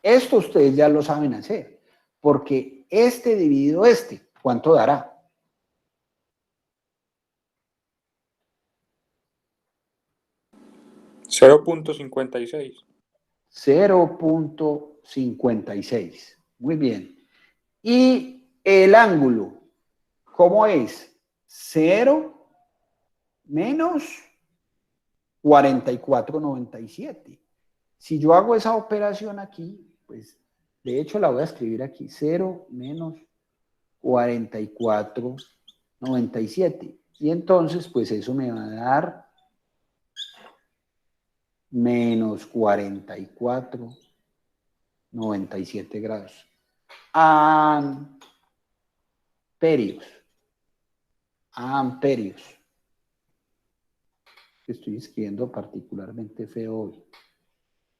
esto ustedes ya lo saben hacer, porque este dividido este, ¿cuánto dará? $0.56. 0.56. Muy bien. Y el ángulo, ¿cómo es? 0 menos 44.97. Si yo hago esa operación aquí, pues de hecho la voy a escribir aquí, 0 menos 44.97. Y entonces, pues eso me va a dar menos 44.97 grados. Amperios. Amperios. Estoy escribiendo particularmente feo hoy.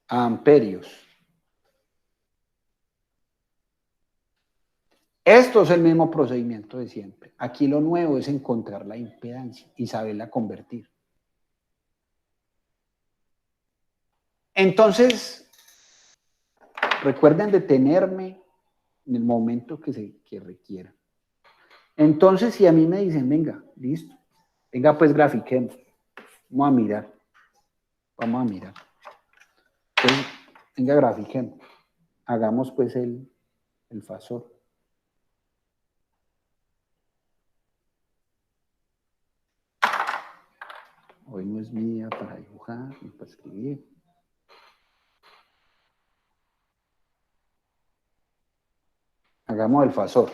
Amperios. Esto es el mismo procedimiento de siempre. Aquí lo nuevo es encontrar la impedancia y saberla convertir. Entonces, recuerden detenerme en el momento que requiera. Entonces, si a mí me dicen, venga, listo, venga pues grafiquemos, vamos a mirar. Entonces, venga, grafiquemos. Hagamos pues el fasor. Hoy no es mi día para dibujar ni para escribir. Hagamos el fasor.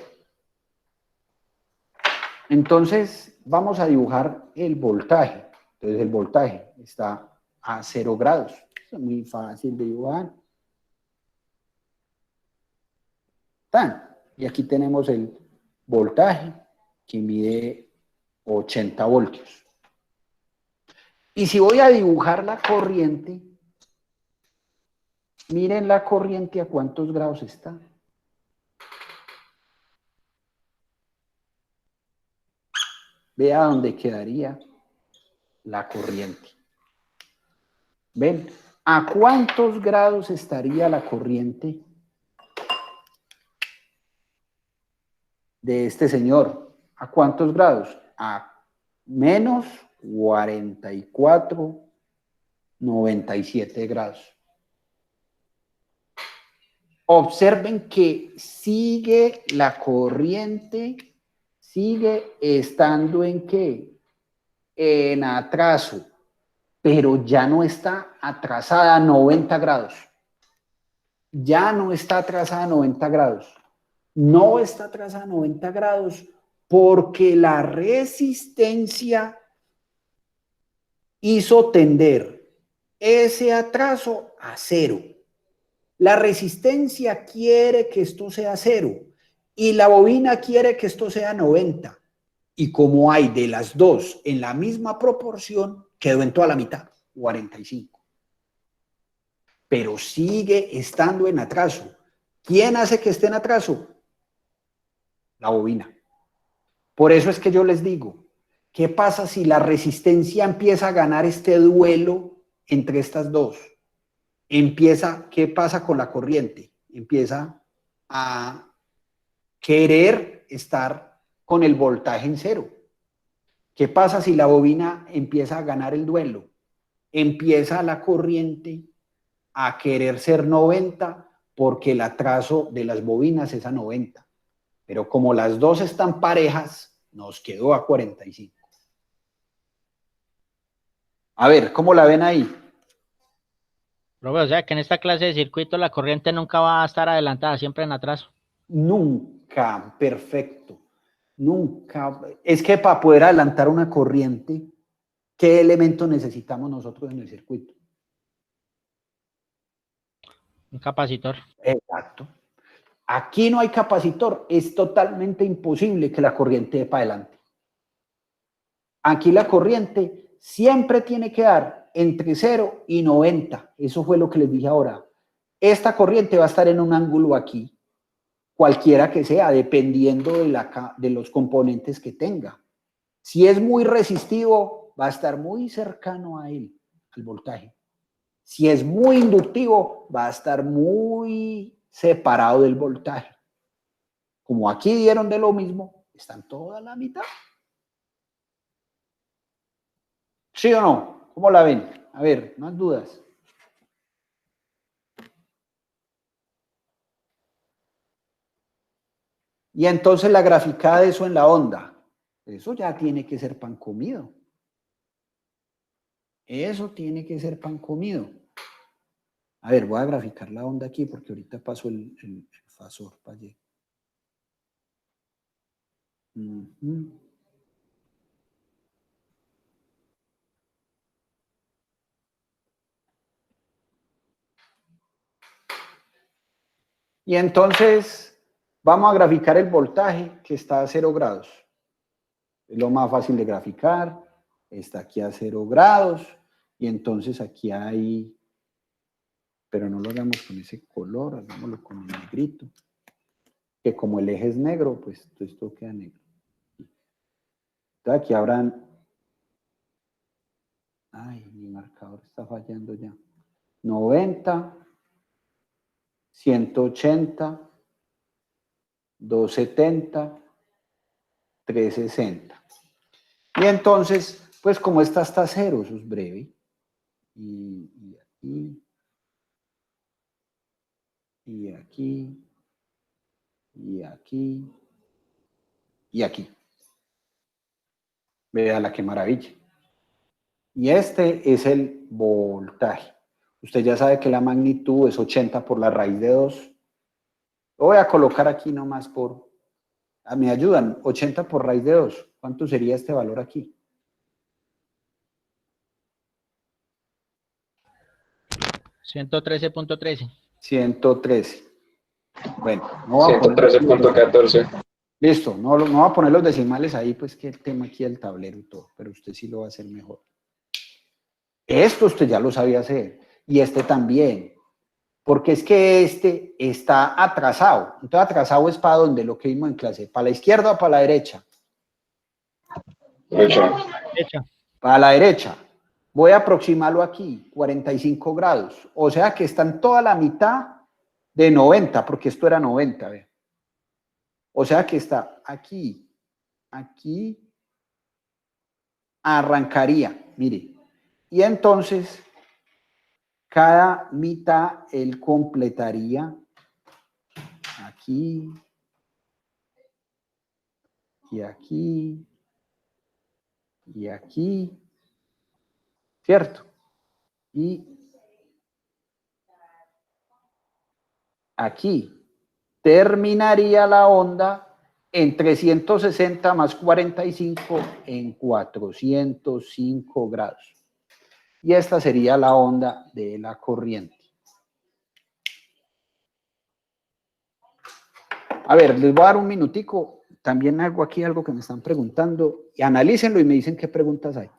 Entonces, vamos a dibujar el voltaje. Entonces, el voltaje está a 0 grados. Es muy fácil de dibujar. Tan. Y aquí tenemos el voltaje que mide 80 voltios. Y si voy a dibujar la corriente, miren la corriente a cuántos grados está. Vea dónde quedaría la corriente. ¿Ven? ¿A cuántos grados estaría la corriente de este señor? ¿A cuántos grados? A menos 44,97 grados. Observen que sigue la corriente, sigue estando ¿en qué? En atraso, pero ya no está atrasada a 90 grados. Ya no está atrasada a 90 grados. No está atrasada a 90 grados porque la resistencia hizo tender ese atraso a 0. La resistencia quiere que esto sea 0 y la bobina quiere que esto sea 90. Y como hay de las dos en la misma proporción, quedó en toda la mitad, 45. Pero sigue estando en atraso. ¿Quién hace que esté en atraso? La bobina. Por eso es que yo les digo, ¿qué pasa si la resistencia empieza a ganar este duelo entre estas dos? ¿Qué pasa con la corriente? Empieza a querer estar con el voltaje en 0. ¿Qué pasa si la bobina empieza a ganar el duelo? Empieza la corriente a querer ser 90 porque el atraso de las bobinas es a 90. Pero como las dos están parejas, nos quedó a 45. A ver, ¿cómo la ven ahí? Profe, o sea que en esta clase de circuito la corriente nunca va a estar adelantada, siempre en atraso. Nunca, perfecto. Nunca. Es que para poder adelantar una corriente, ¿qué elemento necesitamos nosotros en el circuito? Un capacitor. Exacto. Aquí no hay capacitor, es totalmente imposible que la corriente dé para adelante. Aquí la corriente siempre tiene que dar entre 0 y 90. Eso fue lo que les dije ahora. Esta corriente va a estar en un ángulo aquí, cualquiera que sea, dependiendo de los componentes que tenga. Si es muy resistivo, va a estar muy cercano a él, al voltaje. Si es muy inductivo, va a estar muy separado del voltaje. Como aquí dieron de lo mismo, están toda la mitad. ¿Sí o no? ¿Cómo la ven? A ver, más dudas. Y entonces la graficada de eso en la onda, eso ya tiene que ser pan comido. Eso tiene que ser pan comido. A ver, voy a graficar la onda aquí porque ahorita paso el fasor para allá. Y entonces vamos a graficar el voltaje que está a 0 grados. Es lo más fácil de graficar. Está aquí a 0 grados. Y entonces aquí hay, pero no lo hagamos con ese color, hagámoslo con el negrito. Que como el eje es negro, pues esto queda negro. Entonces aquí habrán, ay, mi marcador está fallando ya. 90, 180, 270, 360. Y entonces, pues como esta está a 0, eso es breve. Y aquí, y aquí, y aquí, y aquí. Véala qué maravilla. Y este es el voltaje. Usted ya sabe que la magnitud es 80 por la raíz de 2. Lo voy a colocar aquí nomás por... me ayudan, 80 por raíz de 2. ¿Cuánto sería este valor aquí? 113.13. 113. Bueno, no voy a poner... 113.14. Listo, no voy a poner los decimales ahí, pues que el tema aquí del tablero y todo, pero usted sí lo va a hacer mejor. Esto usted ya lo sabía hacer, y este también, porque es que este está atrasado. Entonces atrasado es para donde lo que vimos en clase, para la izquierda o para la derecha. Derecha. Hecha. Para la derecha. Voy a aproximarlo aquí, 45 grados. O sea que está en toda la mitad de 90, porque esto era 90, ¿ve? O sea que está aquí, aquí, arrancaría, mire. Y entonces, cada mitad él completaría aquí, y aquí, y aquí, ¿cierto? Y aquí terminaría la onda en 360 más 45 en 405 grados. Y esta sería la onda de la corriente. A ver, les voy a dar un minutico. También hago aquí algo que me están preguntando. Y analícenlo y me dicen qué preguntas hay.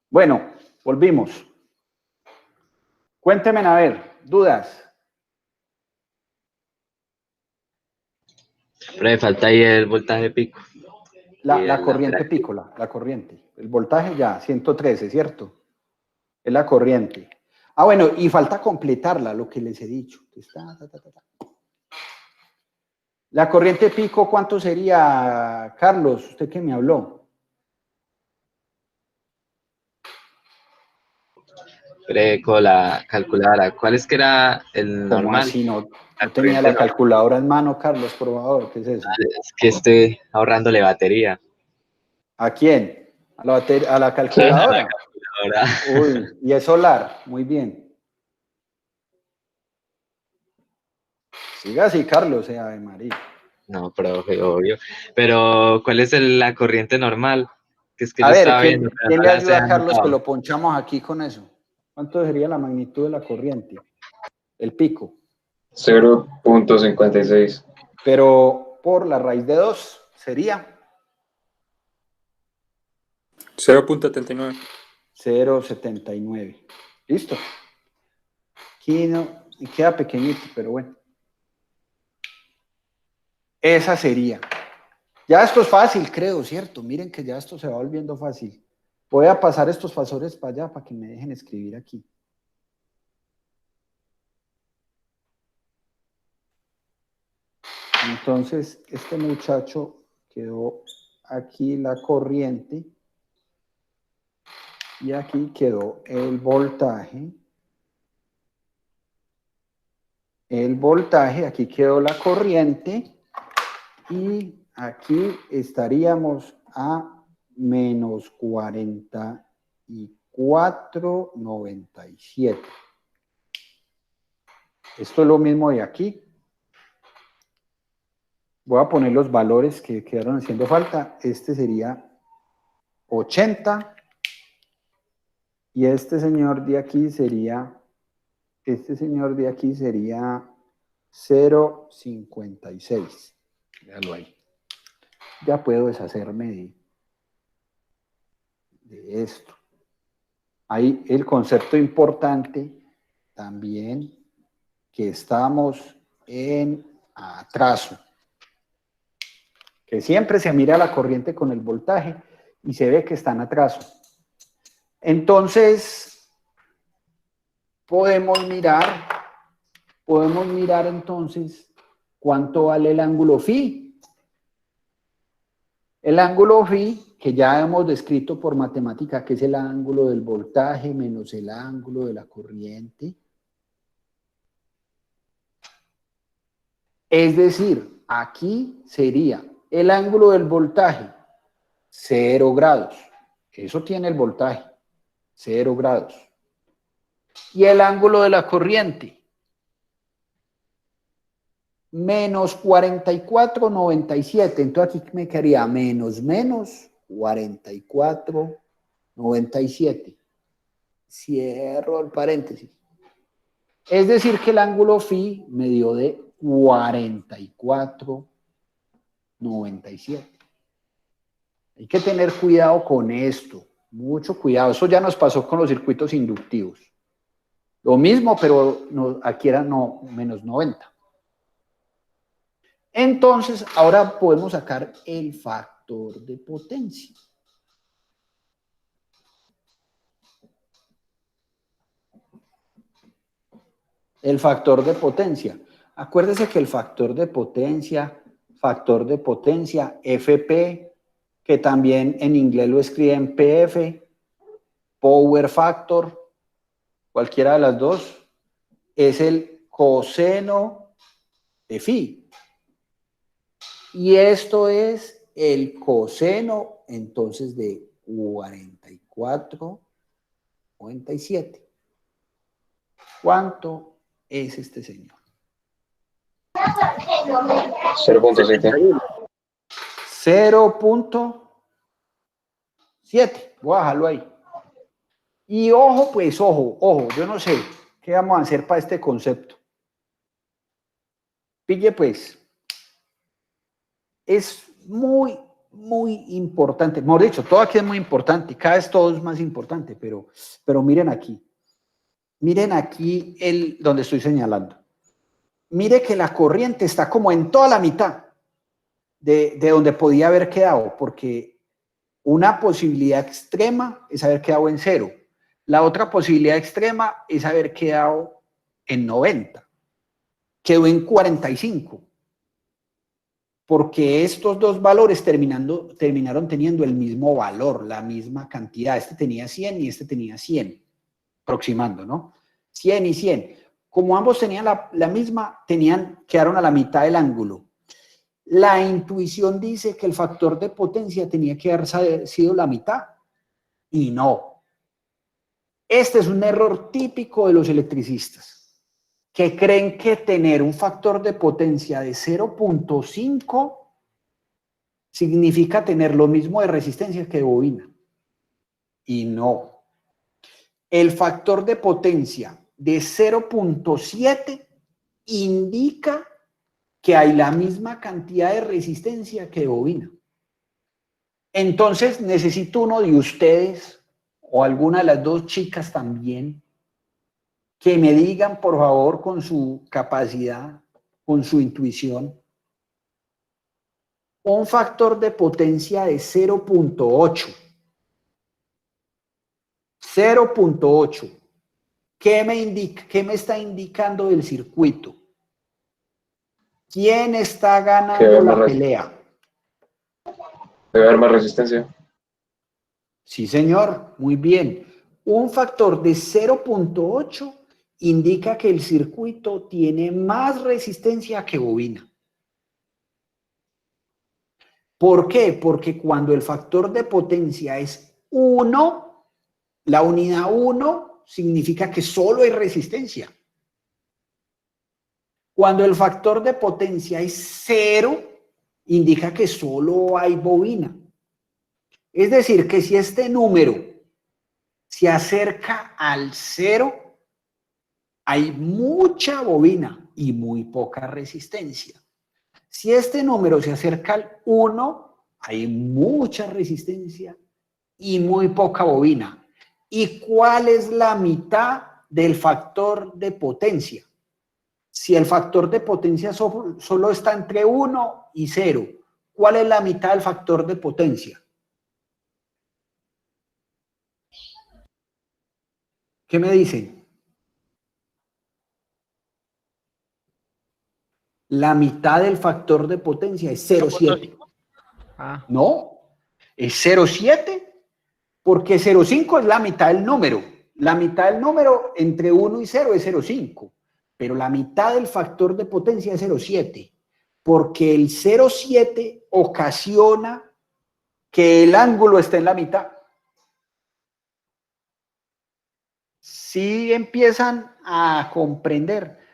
Bueno, volvimos. Cuéntenme, a ver, dudas. Pero falta ahí el voltaje pico. La corriente pícola, la corriente. El voltaje ya, 113, ¿cierto? Es la corriente. Ah, bueno, y falta completarla, lo que les he dicho. La corriente pico, ¿cuánto sería, Carlos? Usted que me habló. Con la calculadora. ¿Cuál es que era el ¿Cómo normal? así? No tenía corriente la normal. calculadora en mano, Carlos, por favor. ¿Qué es eso? Es que estoy ahorrándole batería. ¿A quién? ¿A la calculadora? Ahora, Uy, y es solar. Muy bien. Siga así, Carlos, Ave María. no, profe, obvio. Pero, ¿cuál es la corriente normal? Que es que A yo ver, estaba viendo, pero ¿quién no le la sé ayuda a Carlos que anotado. lo ponchamos aquí con eso? ¿Cuánto sería la magnitud de la corriente? El pico. 0.56. Pero por la raíz de 2 sería 0.79. 0,79. ¿Listo? Aquí no, y queda pequeñito, pero bueno. Esa sería. Ya esto es fácil, creo, ¿cierto? Miren que ya esto se va volviendo fácil. Voy a pasar estos fasores para allá para que me dejen escribir aquí. Entonces, este muchacho quedó aquí la corriente y aquí quedó el voltaje. El voltaje, aquí quedó la corriente y aquí estaríamos a menos 44,97. Esto es lo mismo de aquí. Voy a poner los valores que quedaron haciendo falta. Este sería 80 y este señor de aquí sería 0,56. Véalo ahí. Ya puedo deshacerme de esto. Ahí el concepto importante también que estamos en atraso. que siempre se mira la corriente con el voltaje y se ve que está en atraso. Entonces, podemos mirar entonces cuánto vale el ángulo phi. El ángulo phi, que ya hemos descrito por matemática, que es el ángulo del voltaje menos el ángulo de la corriente. Es decir, aquí sería el ángulo del voltaje, 0 grados. Eso tiene el voltaje, 0 grados. Y el ángulo de la corriente, menos 44,97. Entonces aquí me quedaría menos 44,97. Cierro el paréntesis. Es decir, que el ángulo phi me dio de 44,97. Hay que tener cuidado con esto, mucho cuidado. Eso ya nos pasó con los circuitos inductivos. Lo mismo, pero no, aquí era menos 90. Entonces, ahora podemos sacar el factor de potencia. El factor de potencia. Acuérdese que el factor de potencia, FP, que también en inglés lo escriben PF, Power Factor, cualquiera de las dos, es el coseno de phi. Y esto es el coseno, entonces, de 44,97. ¿Cuánto es este señor? 0.7. 0.7. Voy a dejarlo ahí. Y ojo, pues, ojo, yo no sé qué vamos a hacer para este concepto. Pille, pues, es muy, muy importante. Mejor dicho, todo aquí es muy importante. Cada vez todo es más importante, pero miren aquí. Miren aquí donde estoy señalando. Mire que la corriente está como en toda la mitad de donde podía haber quedado, porque una posibilidad extrema es haber quedado en 0. La otra posibilidad extrema es haber quedado en 90. Quedó en 45. Porque estos dos valores terminaron teniendo el mismo valor, la misma cantidad. Este tenía 100 y este tenía 100, aproximando, ¿no? 100 y 100. Como ambos tenían la misma, quedaron a la mitad del ángulo. La intuición dice que el factor de potencia tenía que haber sido la mitad, y no. Este es un error típico de los electricistas, que creen que tener un factor de potencia de 0.5 significa tener lo mismo de resistencia que de bobina. Y no. El factor de potencia de 0.7 indica que hay la misma cantidad de resistencia que de bobina. Entonces necesito uno de ustedes, o alguna de las dos chicas también, que me digan, por favor, con su capacidad, con su intuición, un factor de potencia de 0.8. 0.8. ¿Qué me está indicando del circuito? ¿Quién está ganando la pelea? Debe haber más resistencia. Sí, señor, muy bien. Un factor de 0.8 indica que el circuito tiene más resistencia que bobina. ¿Por qué? Porque cuando el factor de potencia es 1, la unidad 1 significa que solo hay resistencia. Cuando el factor de potencia es 0, indica que solo hay bobina. Es decir, que si este número se acerca al 0, hay mucha bobina y muy poca resistencia. Si este número se acerca al 1, hay mucha resistencia y muy poca bobina. ¿Y cuál es la mitad del factor de potencia? Si el factor de potencia solo está entre 1 y 0, ¿cuál es la mitad del factor de potencia? ¿Qué me dicen? La mitad del factor de potencia es 0,7. Ah, No, es 0,7 porque 0,5 es la mitad del número. La mitad del número entre 1 y 0 es 0,5, pero la mitad del factor de potencia es 0,7 porque el 0,7 ocasiona que el ángulo esté en la mitad. Sí empiezan a comprender.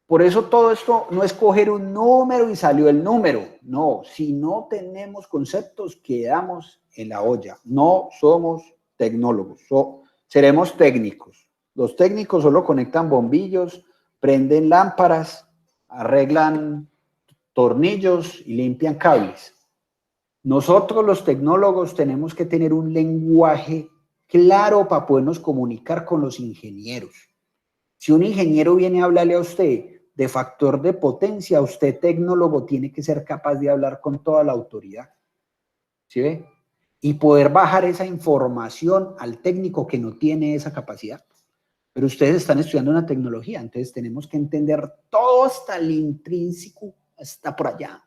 Por eso todo esto no es coger un número y salió el número. No, si no tenemos conceptos, quedamos en la olla. No somos tecnólogos, seremos técnicos. Los técnicos solo conectan bombillos, prenden lámparas, arreglan tornillos y limpian cables. Nosotros los tecnólogos tenemos que tener un lenguaje claro para podernos comunicar con los ingenieros. Si un ingeniero viene a hablarle a usted de factor de potencia, usted tecnólogo tiene que ser capaz de hablar con toda la autoridad. ¿Sí ve? Y poder bajar esa información al técnico que no tiene esa capacidad. Pero ustedes están estudiando una tecnología, entonces tenemos que entender todo hasta el intrínseco, hasta por allá,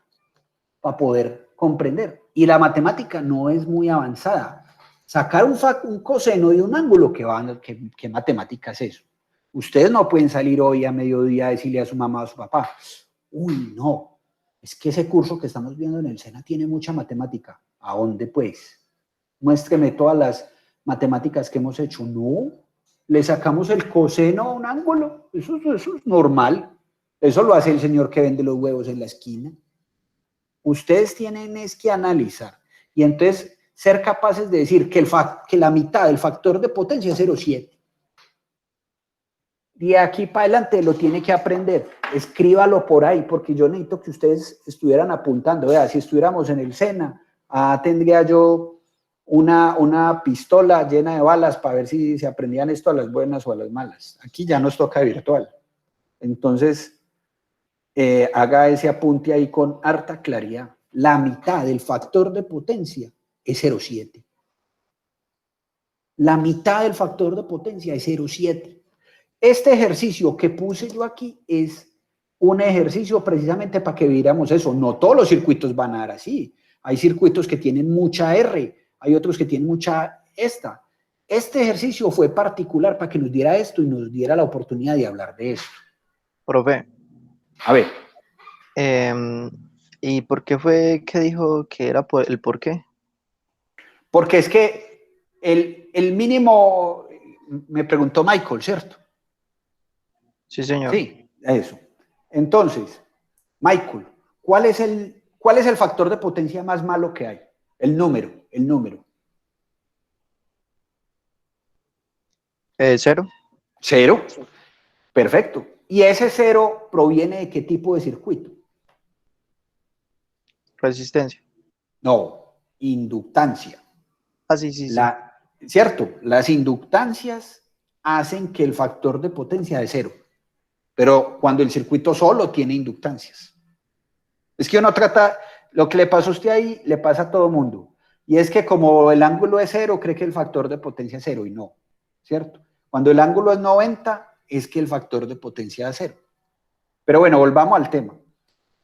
para poder comprender. Y la matemática no es muy avanzada. Sacar un coseno de un ángulo, ¿qué matemática es eso? Ustedes no pueden salir hoy a mediodía a decirle a su mamá o a su papá, uy, no, es que ese curso que estamos viendo en el SENA tiene mucha matemática. ¿A dónde pues? Muéstreme todas las matemáticas que hemos hecho. No, le sacamos el coseno a un ángulo. Eso es normal. Eso lo hace el señor que vende los huevos en la esquina. Ustedes tienen es que analizar y entonces ser capaces de decir que la mitad del factor de potencia es 0,7. De aquí para adelante lo tiene que aprender. Escríbalo por ahí, porque yo necesito que ustedes estuvieran apuntando. Vea, si estuviéramos en el SENA, tendría yo una pistola llena de balas para ver si se aprendían esto a las buenas o a las malas. Aquí ya nos toca virtual. Entonces, haga ese apunte ahí con harta claridad. La mitad del factor de potencia es 0,7. La mitad del factor de potencia es 0,7. Este ejercicio que puse yo aquí es un ejercicio precisamente para que viéramos eso. No todos los circuitos van a dar así. Hay circuitos que tienen mucha R, hay otros que tienen mucha esta. Este ejercicio fue particular para que nos diera esto y nos diera la oportunidad de hablar de esto. Profe, A ver. ¿y por qué fue que dijo que era el por qué? Porque es que el mínimo, me preguntó Michael, ¿cierto? Sí, señor. Sí, eso. Entonces, Michael, ¿cuál es el factor de potencia más malo que hay? El número. 0. 0. Perfecto. ¿Y ese 0 proviene de qué tipo de circuito? Resistencia. No, inductancia. Ah, sí. ¿Cierto? Las inductancias hacen que el factor de potencia de 0. Pero cuando el circuito solo tiene inductancias. Es que uno trata, lo que le pasa a usted ahí, le pasa a todo mundo. Y es que como el ángulo es 0, cree que el factor de potencia es 0 y no, ¿cierto? Cuando el ángulo es 90, es que el factor de potencia es 0. Pero bueno, volvamos al tema.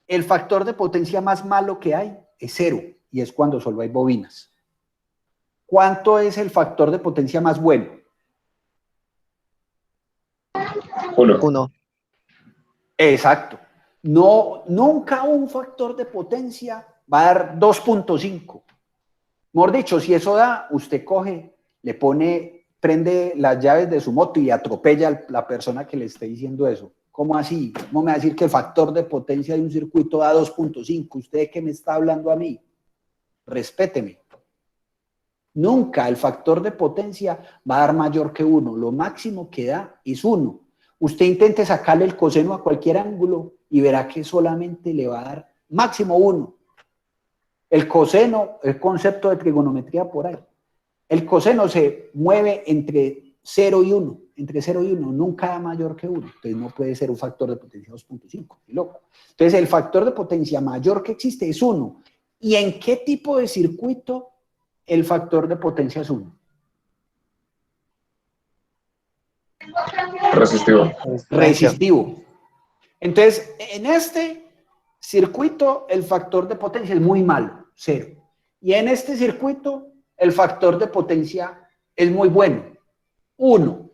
El factor de potencia más malo que hay es 0 y es cuando solo hay bobinas. ¿Cuánto es el factor de potencia más bueno? 1. Exacto. No, nunca un factor de potencia va a dar 2.5. Mejor dicho, si eso da, usted coge, le prende las llaves de su moto y atropella a la persona que le esté diciendo eso. ¿Cómo así? ¿Cómo me va a decir que el factor de potencia de un circuito da 2.5? ¿Usted de qué me está hablando a mí? Respéteme. Nunca el factor de potencia va a dar mayor que 1. Lo máximo que da es 1. Usted intente sacarle el coseno a cualquier ángulo y verá que solamente le va a dar máximo 1. El coseno, el concepto de trigonometría por ahí. El coseno se mueve entre 0 y 1. Entre 0 y 1, nunca da mayor que 1. Entonces no puede ser un factor de potencia 2.5. Loco. Entonces el factor de potencia mayor que existe es 1. ¿Y en qué tipo de circuito el factor de potencia es 1? Resistivo. Resistivo. Entonces, en este circuito el factor de potencia es muy malo, 0. Y en este circuito el factor de potencia es muy bueno, 1.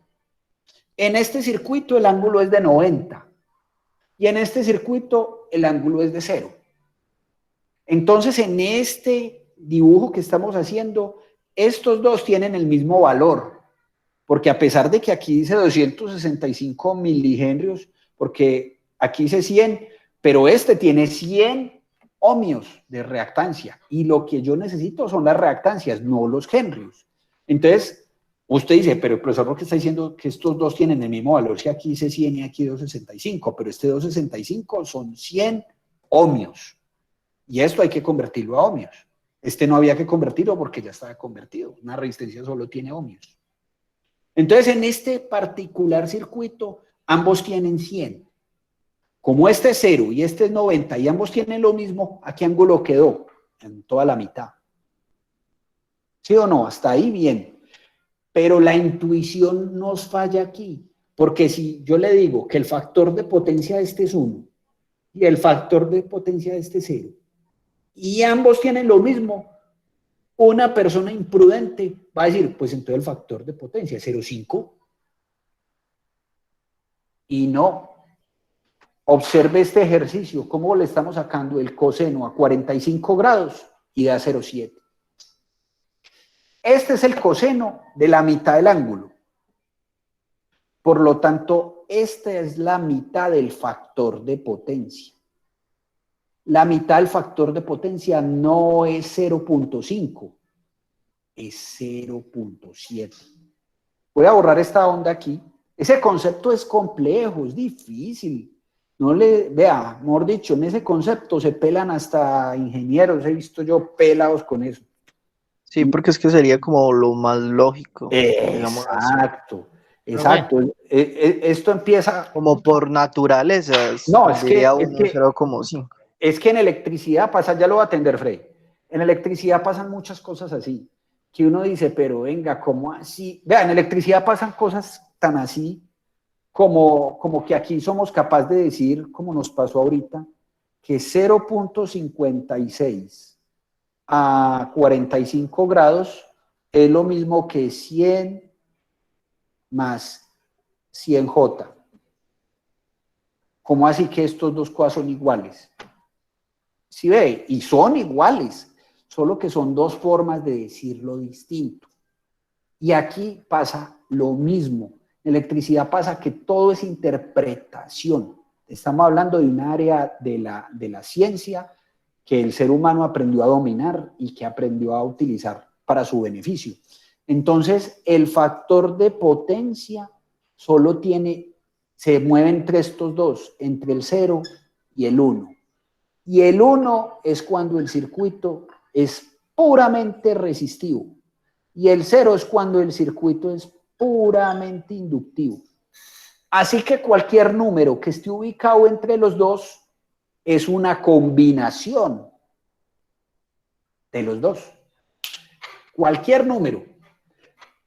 En este circuito el ángulo es de 90. Y en este circuito el ángulo es de 0. Entonces, en este dibujo que estamos haciendo, estos dos tienen el mismo valor. Porque a pesar de que aquí dice 265 milihenrios, porque aquí dice 100, pero este tiene 100 ohmios de reactancia. Y lo que yo necesito son las reactancias, no los henrios. Entonces, usted dice, pero el profesor, ¿por qué está diciendo que estos dos tienen el mismo valor? Si aquí dice 100 y aquí 265, pero este 265 son 100 ohmios. Y esto hay que convertirlo a ohmios. Este no había que convertirlo porque ya estaba convertido. Una resistencia solo tiene ohmios. Entonces, en este particular circuito, ambos tienen 100. Como este es 0 y este es 90 y ambos tienen lo mismo, ¿a qué ángulo quedó? En toda la mitad. ¿Sí o no? Hasta ahí bien. Pero la intuición nos falla aquí. Porque si yo le digo que el factor de potencia de este es 1 y el factor de potencia de este es 0, y ambos tienen lo mismo, una persona imprudente va a decir, pues entonces el factor de potencia es 0,5. Y no. Observe este ejercicio, cómo le estamos sacando el coseno a 45 grados y da 0,7. Este es el coseno de la mitad del ángulo. Por lo tanto, esta es la mitad del factor de potencia. La mitad del factor de potencia no es 0,5, es 0,7. Voy a borrar esta onda aquí. Ese concepto es complejo, es difícil. No le, vea, mejor dicho, en ese concepto se pelan hasta ingenieros, he visto yo pelados con eso. Sí, porque es que sería como lo más lógico, digamos así. Exacto, exacto. Esto empieza... Como por naturaleza, No, es que, diría es uno que 0,5. Es que en electricidad pasa, ya lo va a atender Frey, en electricidad pasan muchas cosas así, que uno dice, pero venga, ¿cómo así? Vea, en electricidad pasan cosas tan así, como que aquí somos capaces de decir, como nos pasó ahorita, que 0,56 a 45 grados es lo mismo que 100 más 100J. ¿Cómo así que estos dos cosas son iguales? ¿Sí ve? Y son iguales, solo que son dos formas de decirlo distinto. Y aquí pasa lo mismo. En electricidad pasa que todo es interpretación. Estamos hablando de un área de la ciencia que el ser humano aprendió a dominar y que aprendió a utilizar para su beneficio. Entonces, el factor de potencia solo se mueve entre estos dos, entre el 0 y el 1. Y el 1 es cuando el circuito es puramente resistivo. Y el 0 es cuando el circuito es puramente inductivo. Así que cualquier número que esté ubicado entre los dos es una combinación de los dos. Cualquier número.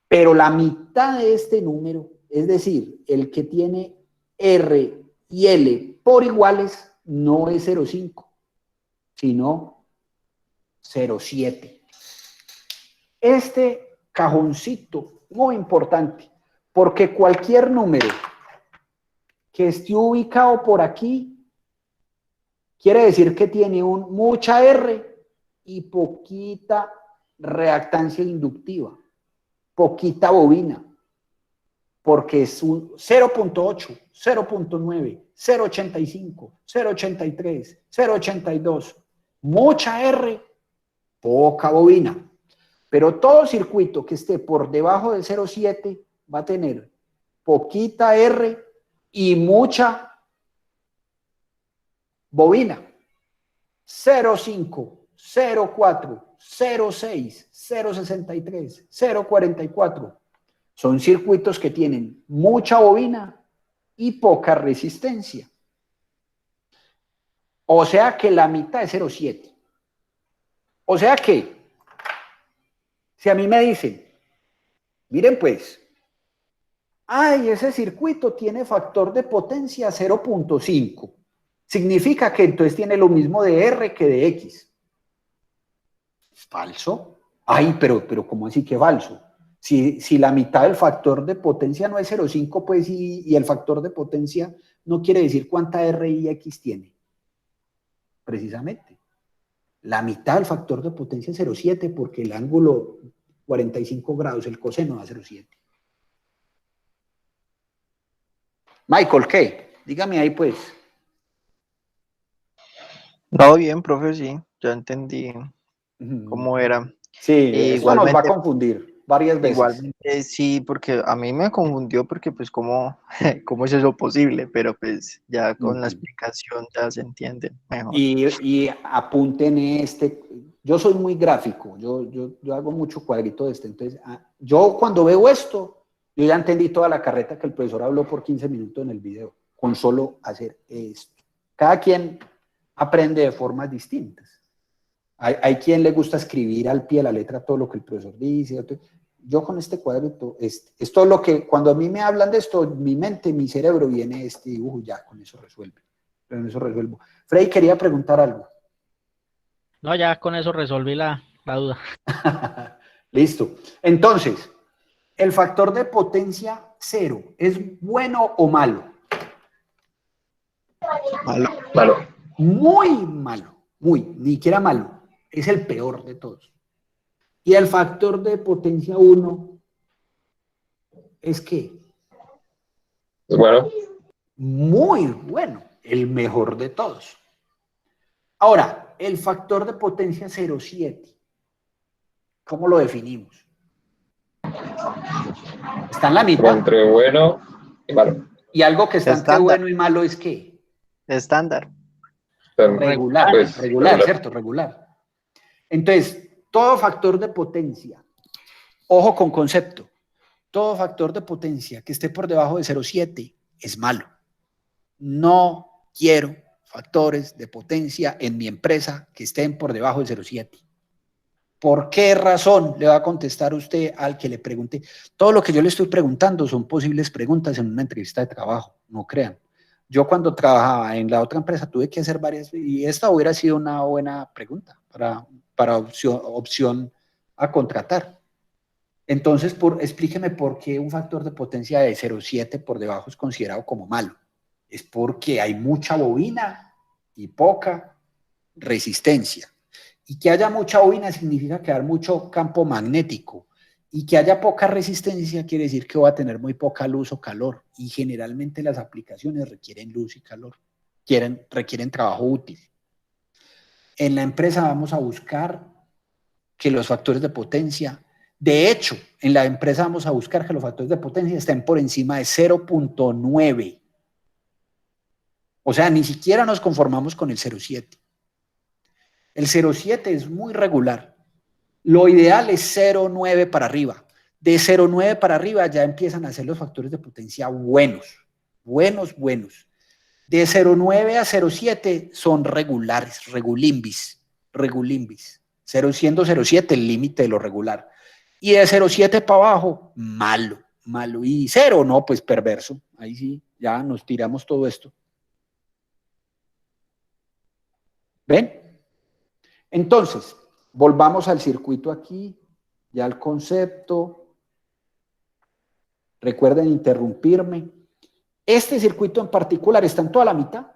Pero la mitad de este número, es decir, el que tiene R y L por iguales, no es 0,5, sino 0,7. Este cajoncito, muy importante, porque cualquier número que esté ubicado por aquí, quiere decir que tiene mucha R y poquita reactancia inductiva, poquita bobina, porque es un 0,8, 0,9, 0,85, 0,83, 0,82, mucha R, poca bobina. Pero todo circuito que esté por debajo del 0,7 va a tener poquita R y mucha bobina. 0,5, 0,4, 0,6, 0,63, 0,44. Son circuitos que tienen mucha bobina y poca resistencia. O sea que la mitad es 0,7. O sea que, si a mí me dicen, miren pues, ay, ese circuito tiene factor de potencia 0.5, significa que entonces tiene lo mismo de R que de X. ¿Falso? Ay, pero ¿cómo así que falso? Si la mitad del factor de potencia no es 0.5, pues, y el factor de potencia no quiere decir cuánta R y X tiene. Precisamente. La mitad del factor de potencia es 0.7 porque el ángulo 45 grados, el coseno da 0.7. Michael, ¿qué? Dígame ahí, pues. No, bien, profe, sí, ya entendí cómo era. Sí, esto nos va a Igualmente, confundir varias veces. igualmente sí, porque a mí me confundió porque pues cómo, cómo es eso posible, pero pues ya con la explicación ya se entiende mejor. Y apunten yo soy muy gráfico, yo hago mucho cuadrito de este, entonces yo cuando veo esto, yo ya entendí toda la carreta que el profesor habló por 15 minutos en el video, con solo hacer esto. Cada quien aprende de formas distintas. Hay quien le gusta escribir al pie de la letra todo lo que el profesor dice. Yo con este cuadrito, esto es lo que, cuando a mí me hablan de esto, mi mente, mi cerebro viene este dibujo, ya con eso resuelve. Con eso resuelvo. Frey quería preguntar algo. No, ya con eso resolví la duda. Listo. Entonces, ¿el factor de potencia 0 es bueno o malo? Malo. Malo. Muy malo. Ni siquiera malo. Es el peor de todos. Y el factor de potencia 1 es ¿qué? Bueno. Muy bueno. El mejor de todos. Ahora, el factor de potencia 0,7. ¿Cómo lo definimos? Está en la mitad. Entre bueno y malo. Y algo que está entre Estándar. bueno y malo es ¿qué? Estándar. Regular, Pues, regular, ¿cierto? Regular. Entonces, todo factor de potencia, ojo con concepto, todo factor de potencia que esté por debajo de 0,7 es malo. No quiero factores de potencia en mi empresa que estén por debajo de 0,7. ¿Por qué razón le va a contestar usted al que le pregunte? Todo lo que yo le estoy preguntando son posibles preguntas en una entrevista de trabajo, no crean. Yo cuando trabajaba en la otra empresa tuve que hacer varias, y esta hubiera sido una buena pregunta para opción a contratar. Entonces, explíqueme por qué un factor de potencia de 0,7 por debajo es considerado como malo. Es porque hay mucha bobina y poca resistencia. Y que haya mucha bobina significa que hay mucho campo magnético. Y que haya poca resistencia quiere decir que va a tener muy poca luz o calor. Y generalmente las aplicaciones requieren luz y calor. Requieren trabajo útil. En la empresa vamos a buscar que los factores de potencia, de hecho, en la empresa vamos a buscar que los factores de potencia estén por encima de 0.9. O sea, ni siquiera nos conformamos con el 0.7. El 0.7 es muy regular. Lo ideal es 0.9 para arriba. De 0.9 para arriba ya empiezan a ser los factores de potencia buenos. Buenos. De 0.9 a 0.7 son regulares, regulimbis. Siendo 0.7 el límite de lo regular. Y de 0.7 para abajo, malo. Y 0, no, pues perverso. Ahí sí, ya nos tiramos todo esto. ¿Ven? Entonces, volvamos al circuito aquí, ya al concepto. Recuerden interrumpirme. Este circuito en particular está en toda la mitad.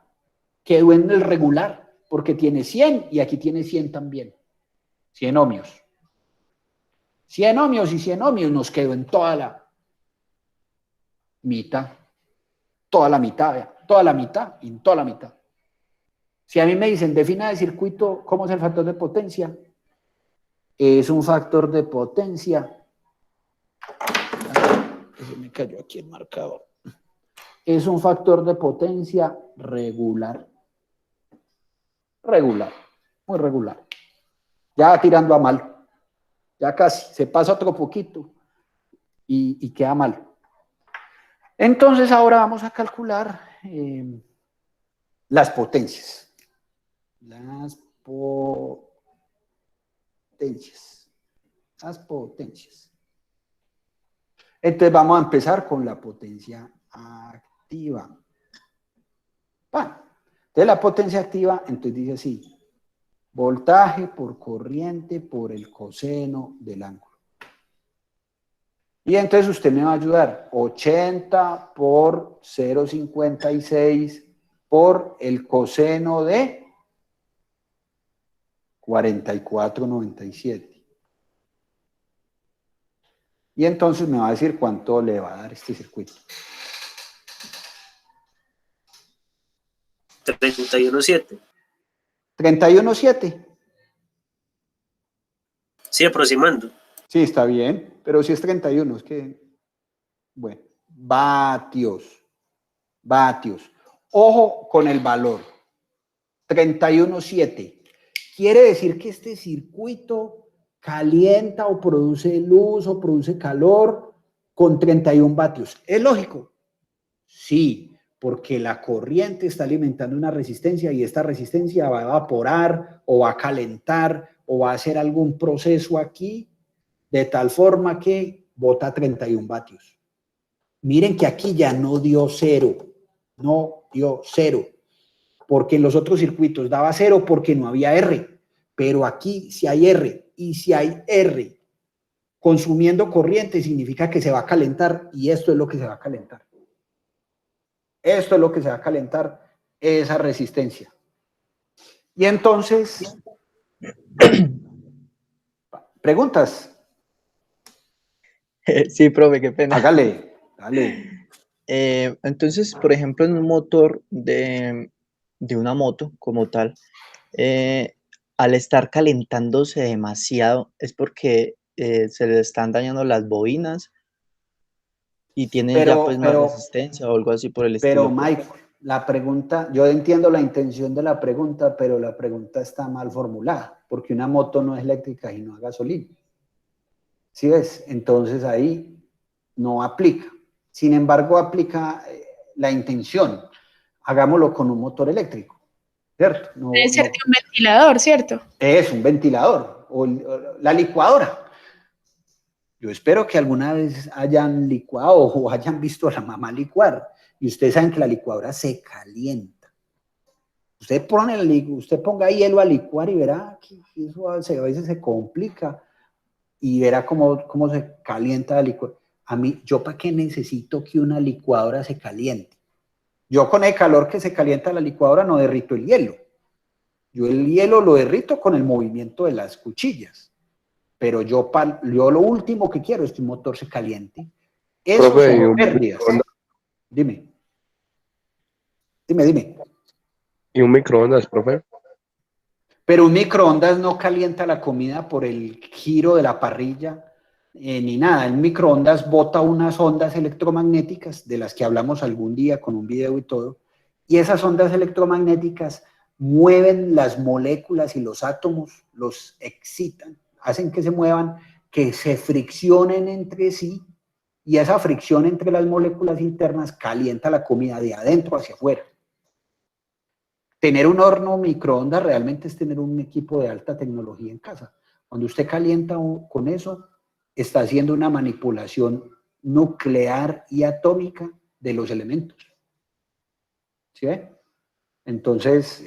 Quedó en el regular, porque tiene 100 y aquí tiene 100 también. 100 ohmios. 100 ohmios y 100 ohmios nos quedó en toda la mitad. Toda la mitad, vea. Toda la mitad y en toda la mitad. Si a mí me dicen, defina el circuito, ¿cómo es el factor de potencia? Es un factor de potencia. Se me cayó aquí el marcador. Es un factor de potencia regular. Muy regular. Ya tirando a mal. Ya casi, se pasa otro poquito y queda mal. Entonces ahora vamos a calcular las potencias. potencias. Las potencias. Entonces vamos a empezar con la potencia activa. Bueno, entonces la potencia activa, entonces dice así, voltaje por corriente por el coseno del ángulo. Y entonces usted me va a ayudar, 80 por 0,56 por el coseno de 44,97. Y entonces me va a decir cuánto le va a dar este circuito. 31.7. 31,7. Sí, aproximando. Sí, está bien, pero si es 31, es que, bueno, vatios. Ojo con el valor, 31,7. Quiere decir que este circuito calienta o produce luz o produce calor con 31 vatios. ¿Es lógico? Sí, porque la corriente está alimentando una resistencia y esta resistencia va a evaporar o va a calentar o va a hacer algún proceso aquí de tal forma que bota 31 vatios. Miren que aquí ya no dio cero, porque en los otros circuitos daba cero porque no había R, pero aquí sí hay R, y si hay R consumiendo corriente significa que se va a calentar, y esto es lo que se va a calentar. Esto es lo que se va a calentar, esa resistencia. Y entonces, ¿preguntas? Sí, profe, qué pena. Hágale, dale. Entonces, por ejemplo, en un motor de una moto como tal, al estar calentándose demasiado, es porque se le están dañando las bobinas y tiene ya pues más resistencia o algo así por el estilo. Pero Mike, la pregunta, yo entiendo la intención de la pregunta, pero la pregunta está mal formulada, porque una moto no es eléctrica y no a gasolina. ¿Sí ves? Entonces ahí no aplica. Sin embargo, aplica la intención. Hagámoslo con un motor eléctrico, ¿cierto? Debe ser de un ventilador, ¿cierto? Es un ventilador o la licuadora. Yo espero que alguna vez hayan licuado o hayan visto a la mamá licuar. Y ustedes saben que la licuadora se calienta. Usted ponga hielo a licuar y verá que eso a veces se complica. Y verá cómo se calienta la licuadora. ¿Yo para qué necesito que una licuadora se caliente? Yo con el calor que se calienta la licuadora no derrito el hielo. Yo el hielo lo derrito con el movimiento de las cuchillas. Pero yo lo último que quiero es que un motor se caliente. Eso son pérdidas. Dime. ¿Y un microondas, profe? Pero un microondas no calienta la comida por el giro de la parrilla ni nada. El microondas bota unas ondas electromagnéticas de las que hablamos algún día con un video y todo. Y esas ondas electromagnéticas mueven las moléculas y los átomos, los excitan, hacen que se muevan, que se friccionen entre sí. Y esa fricción entre las moléculas internas calienta la comida de adentro hacia afuera. Tener un horno microondas realmente es tener un equipo de alta tecnología en casa. Cuando usted calienta con eso, está haciendo una manipulación nuclear y atómica de los elementos. ¿Sí ve? Entonces,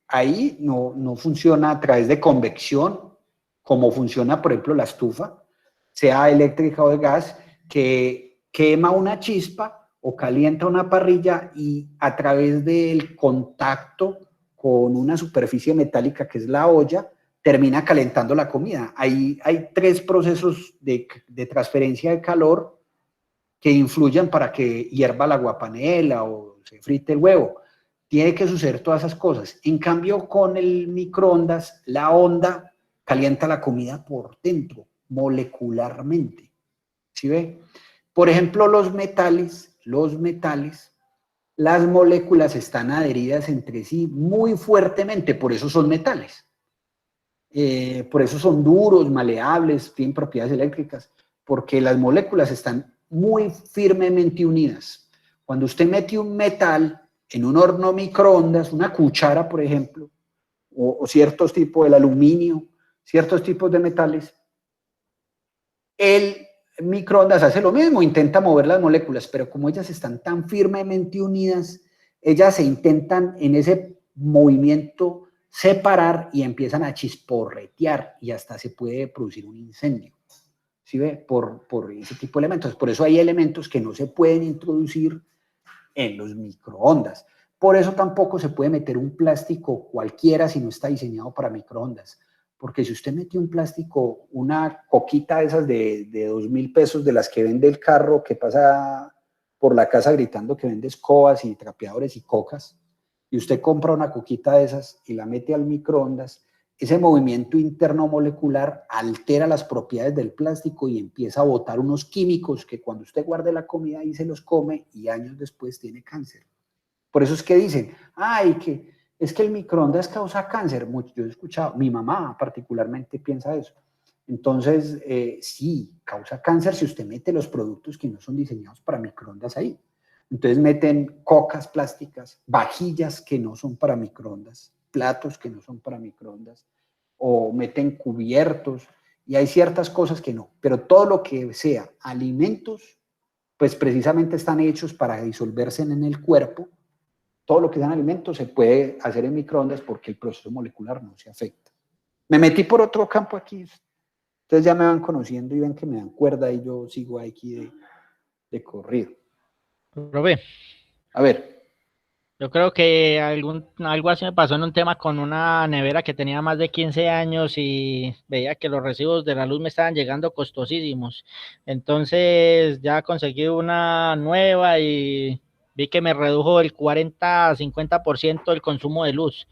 ahí no funciona a través de convección, como funciona, por ejemplo, la estufa, sea eléctrica o de gas, que quema una chispa o calienta una parrilla y a través del contacto con una superficie metálica que es la olla, termina calentando la comida. Hay 3 procesos de transferencia de calor que influyen para que hierva la aguapanela o se frite el huevo. Tiene que suceder todas esas cosas. En cambio, con el microondas, la onda calienta la comida por dentro, molecularmente. ¿Sí ve? Por ejemplo, los metales, las moléculas están adheridas entre sí muy fuertemente, por eso son metales. Por eso son duros, maleables, tienen propiedades eléctricas, porque las moléculas están muy firmemente unidas. Cuando usted mete un metal en un horno microondas, una cuchara, por ejemplo, o ciertos tipos del aluminio, ciertos tipos de metales, el microondas hace lo mismo, intenta mover las moléculas, pero como ellas están tan firmemente unidas, ellas se intentan en ese movimiento separar y empiezan a chisporretear y hasta se puede producir un incendio. ¿Sí ve? Por ese tipo de elementos. Por eso hay elementos que no se pueden introducir en los microondas. Por eso tampoco se puede meter un plástico cualquiera si no está diseñado para microondas. Porque si usted mete un plástico, una coquita de esas de 2.000 pesos de las que vende el carro que pasa por la casa gritando que vende escobas y trapeadores y cocas, y usted compra una coquita de esas y la mete al microondas, ese movimiento interno molecular altera las propiedades del plástico y empieza a botar unos químicos que cuando usted guarde la comida y se los come y años después tiene cáncer. Por eso es que dicen, ay, es que el microondas causa cáncer. Yo he escuchado, mi mamá particularmente piensa eso. Entonces, sí, causa cáncer si usted mete los productos que no son diseñados para microondas ahí. Entonces meten cocas plásticas, vajillas que no son para microondas, platos que no son para microondas, o meten cubiertos, y hay ciertas cosas que no. Pero todo lo que sea alimentos, pues precisamente están hechos para disolverse en el cuerpo. Todo lo que sean alimentos se puede hacer en microondas porque el proceso molecular no se afecta. Me metí por otro campo aquí. Ustedes ya me van conociendo y ven que me dan cuerda y yo sigo aquí de corrido. Profe, A ver. yo creo que algo así me pasó en un tema con una nevera que tenía más de 15 años y veía que los recibos de la luz me estaban llegando costosísimos. Entonces ya conseguí una nueva y vi que me redujo el 40-50% el consumo de luz.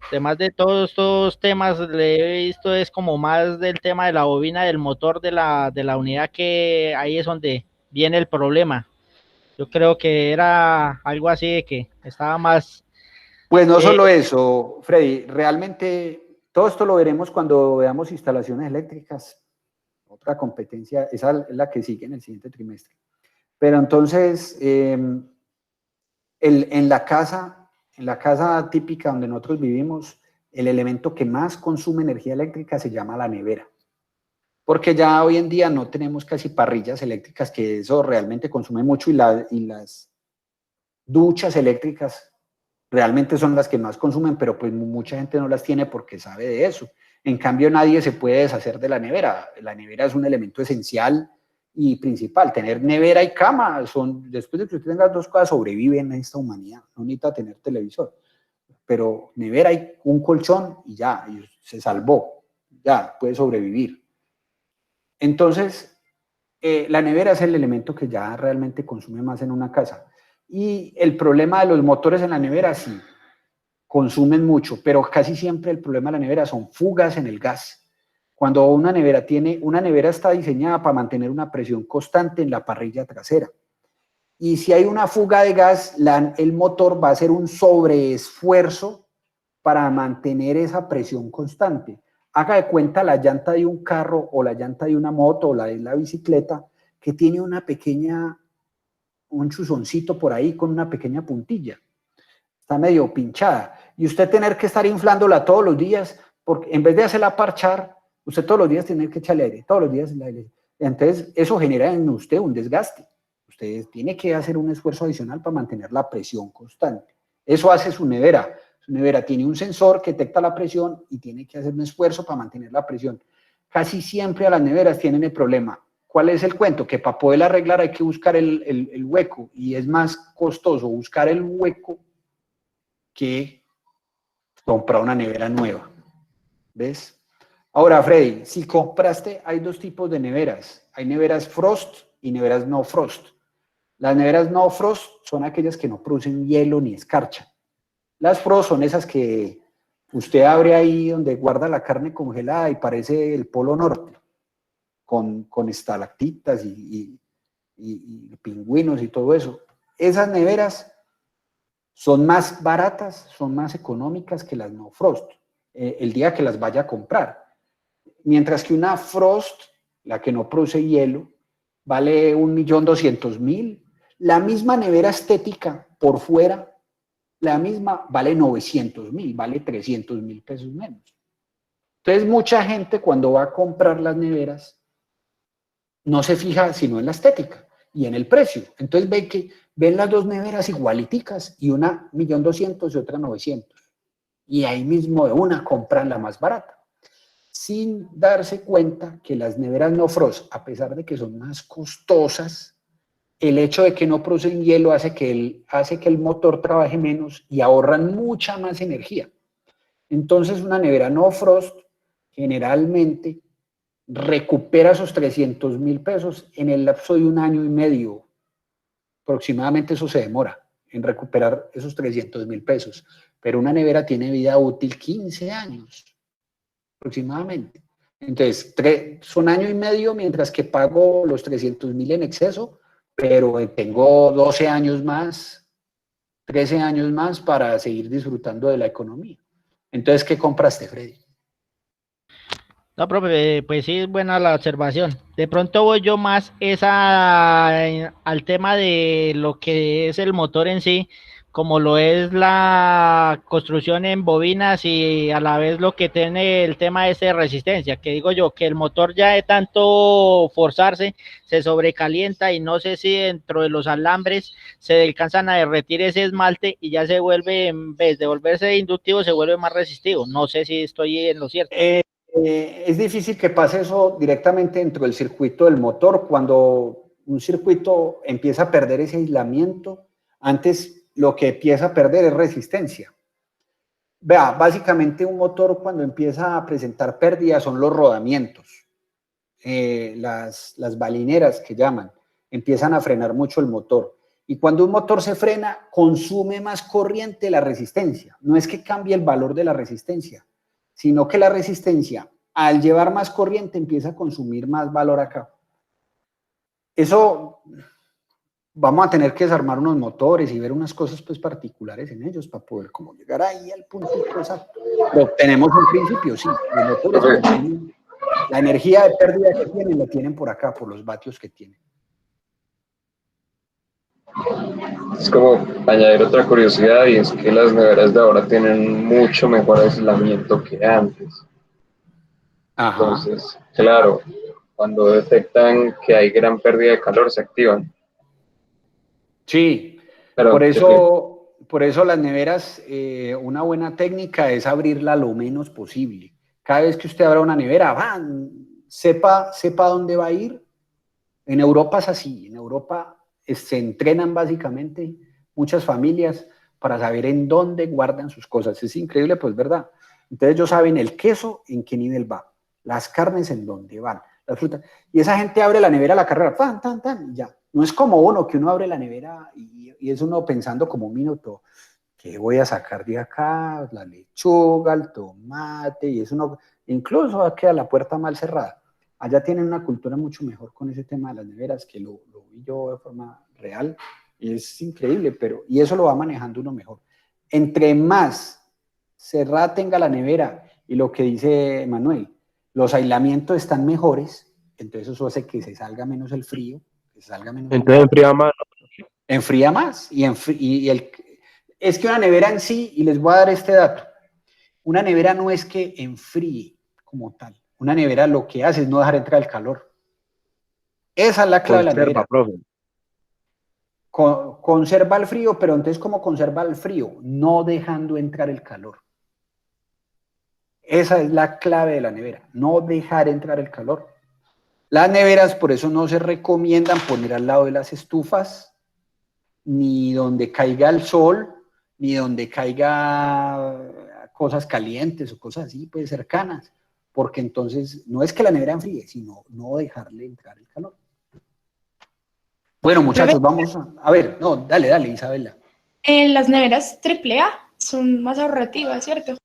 Además de todos estos temas, le he visto es como más del tema de la bobina del motor de la unidad, que ahí es donde viene el problema. Yo creo que era algo así de que estaba más... Pues no solo eso, Freddy, realmente todo esto lo veremos cuando veamos instalaciones eléctricas. Otra competencia, esa es la que sigue en el siguiente trimestre. Pero entonces, en la casa típica donde nosotros vivimos, el elemento que más consume energía eléctrica se llama la nevera. Porque ya hoy en día no tenemos casi parrillas eléctricas, que eso realmente consume mucho, y las duchas eléctricas realmente son las que más consumen, pero pues mucha gente no las tiene porque sabe de eso. En cambio, nadie se puede deshacer de la nevera. La nevera es un elemento esencial y principal. Tener nevera y cama después de que usted tenga dos cosas, sobrevive en esta humanidad. No necesita tener televisor. Pero nevera y un colchón y ya, y se salvó. Ya, puede sobrevivir. Entonces, la nevera es el elemento que ya realmente consume más en una casa. Y el problema de los motores en la nevera, sí, consumen mucho, pero casi siempre el problema de la nevera son fugas en el gas. Cuando una nevera está diseñada para mantener una presión constante en la parrilla trasera. Y si hay una fuga de gas, el motor va a hacer un sobreesfuerzo para mantener esa presión constante. Haga de cuenta la llanta de un carro o la llanta de una moto o la de la bicicleta, que tiene un chuzoncito por ahí con una pequeña puntilla. Está medio pinchada. Y usted tener que estar inflándola todos los días, porque en vez de hacerla parchar, usted todos los días tiene que echarle aire, todos los días el aire. Entonces, eso genera en usted un desgaste. Usted tiene que hacer un esfuerzo adicional para mantener la presión constante. Eso hace su nevera. Su nevera tiene un sensor que detecta la presión y tiene que hacer un esfuerzo para mantener la presión. Casi siempre a las neveras tienen el problema. ¿Cuál es el cuento? Que para poder arreglar hay que buscar el hueco, y es más costoso buscar el hueco que comprar una nevera nueva. ¿Ves? Ahora, Freddy, si compraste, hay dos tipos de neveras. Hay neveras frost y neveras no frost. Las neveras no frost son aquellas que no producen hielo ni escarcha. Las frost son esas que usted abre ahí donde guarda la carne congelada y parece el Polo Norte, con estalactitas y pingüinos y todo eso. Esas neveras son más baratas, son más económicas que las no frost, el día que las vaya a comprar. Mientras que una frost, la que no produce hielo, vale 1.200.000. La misma nevera estética por fuera, la misma, vale 900.000, vale 300.000 pesos menos. Entonces, mucha gente cuando va a comprar las neveras no se fija sino en la estética y en el precio. Entonces ven las dos neveras igualiticas y una 1.200.000 y otra 900. Y ahí mismo de una compran la más barata, sin darse cuenta que las neveras no frost, a pesar de que son más costosas, el hecho de que no producen hielo hace que el motor trabaje menos y ahorran mucha más energía. Entonces, una nevera no frost generalmente recupera esos 300.000 pesos en el lapso de 1 año y medio. Aproximadamente eso se demora en recuperar esos 300.000 pesos. Pero una nevera tiene vida útil 15 años aproximadamente. Entonces, son 1 año y medio mientras que pago los 300.000 en exceso, pero tengo 12 años más, 13 años más para seguir disfrutando de la economía. Entonces, ¿qué compraste, Freddy? No, profe, pues sí, es buena la observación. De pronto voy yo más al tema de lo que es el motor en sí, como lo es la construcción en bobinas y a la vez lo que tiene el tema ese de resistencia, que digo yo, que el motor ya de tanto forzarse se sobrecalienta y no sé si dentro de los alambres se alcanzan a derretir ese esmalte y ya se vuelve, en vez de volverse inductivo, se vuelve más resistivo. No sé si estoy en lo cierto. Es difícil que pase eso directamente dentro del circuito del motor. Cuando un circuito empieza a perder ese aislamiento, antes lo que empieza a perder es resistencia. Vea, básicamente un motor cuando empieza a presentar pérdidas son los rodamientos, las balineras que llaman, empiezan a frenar mucho el motor. Y cuando un motor se frena, consume más corriente la resistencia. No es que cambie el valor de la resistencia, sino que la resistencia, al llevar más corriente, empieza a consumir más valor acá. Eso, vamos a tener que desarmar unos motores y ver unas cosas pues particulares en ellos para poder como llegar ahí al punto exacto. Pero tenemos un principio, sí, los motores, la energía de pérdida que tienen, la tienen por acá, por los vatios que tienen. Es como añadir otra curiosidad y es que las neveras de ahora tienen mucho mejor aislamiento que antes. Ajá. Entonces, claro, cuando detectan que hay gran pérdida de calor se activan. Sí, pero por eso las neveras, una buena técnica es abrirla lo menos posible. Cada vez que usted abra una nevera, sepa dónde va a ir. En Europa es así, en Europa se entrenan básicamente muchas familias para saber en dónde guardan sus cosas. Es increíble, pues, ¿verdad? Entonces ellos saben el queso en qué nivel va, las carnes en dónde van, las frutas. Y esa gente abre la nevera a la carrera, tan, tan, tan, y ya. No es como uno, que uno abre la nevera y es uno pensando como un minuto, ¿qué voy a sacar de acá? La lechuga, el tomate, y es uno, incluso queda la puerta mal cerrada. Allá tienen una cultura mucho mejor con ese tema de las neveras, que lo vi yo de forma real, y es increíble, y eso lo va manejando uno mejor. Entre más cerrada tenga la nevera, y lo que dice Manuel, los aislamientos están mejores, entonces eso hace que se salga menos el frío, que salga menos. Entonces enfría más. Enfría más, es que una nevera en sí, y les voy a dar este dato, una nevera no es que enfríe como tal. Una nevera lo que hace es no dejar entrar el calor. Esa es la clave de la nevera. Profe. Conserva el frío, pero entonces, ¿cómo conserva el frío? No dejando entrar el calor. Esa es la clave de la nevera, no dejar entrar el calor. Las neveras, por eso no se recomiendan poner al lado de las estufas, ni donde caiga el sol, ni donde caiga cosas calientes o cosas así, pues cercanas. Porque entonces no es que la nevera enfríe, sino no dejarle entrar el calor. Bueno, muchachos, vamos a ver. No, dale, Isabela. Las neveras AAA son más ahorrativas, ¿cierto?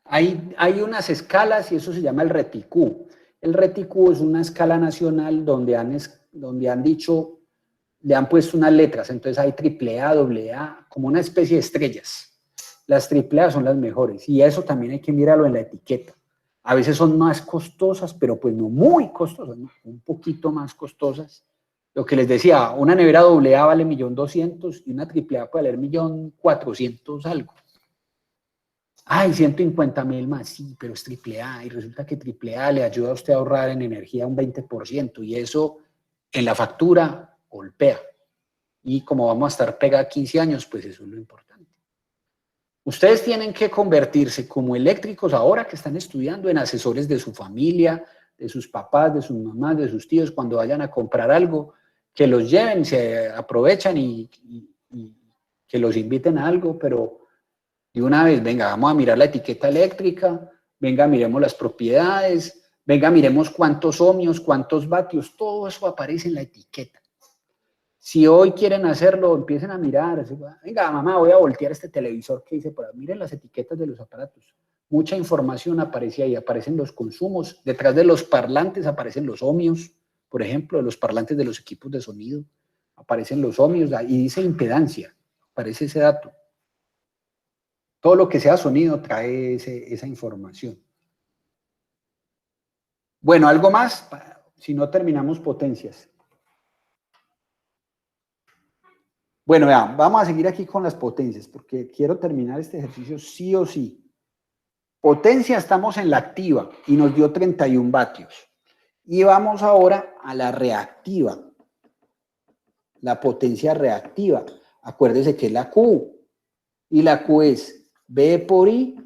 Hay unas escalas y eso se llama el RETICU. El RETICU es una escala nacional donde han dicho, le han puesto unas letras. Entonces hay AAA, AA, como una especie de estrellas. Las AAA son las mejores y eso también hay que mirarlo en la etiqueta. A veces son más costosas, pero pues no muy costosas, ¿no? Un poquito más costosas. Lo que les decía, una nevera AA vale 1.200.000 y una AAA puede valer 1.400.000 algo. Ay, 150.000 más, sí, pero es AAA y resulta que AAA le ayuda a usted a ahorrar en energía un 20% y eso en la factura golpea. Y como vamos a estar pega 15 años, pues eso es lo importante. Ustedes tienen que convertirse como eléctricos ahora que están estudiando en asesores de su familia, de sus papás, de sus mamás, de sus tíos, cuando vayan a comprar algo, que los lleven, se aprovechan y que los inviten a algo, pero de una vez, venga, vamos a mirar la etiqueta eléctrica, venga, miremos las propiedades, venga, miremos cuántos ohmios, cuántos vatios, todo eso aparece en la etiqueta. Si hoy quieren hacerlo, empiecen a mirar. Venga, mamá, voy a voltear este televisor que dice por ahí. Miren las etiquetas de los aparatos. Mucha información aparece ahí. Aparecen los consumos. Detrás de los parlantes aparecen los ohmios, por ejemplo, de los parlantes de los equipos de sonido. Aparecen los ohmios y dice impedancia. Aparece ese dato. Todo lo que sea sonido trae esa información. Bueno, algo más, si no terminamos potencias. Bueno, vean, vamos a seguir aquí con las potencias, porque quiero terminar este ejercicio sí o sí. Potencia, estamos en la activa y nos dio 31 vatios. Y vamos ahora a la reactiva. La potencia reactiva. Acuérdese que es la Q. Y la Q es B por I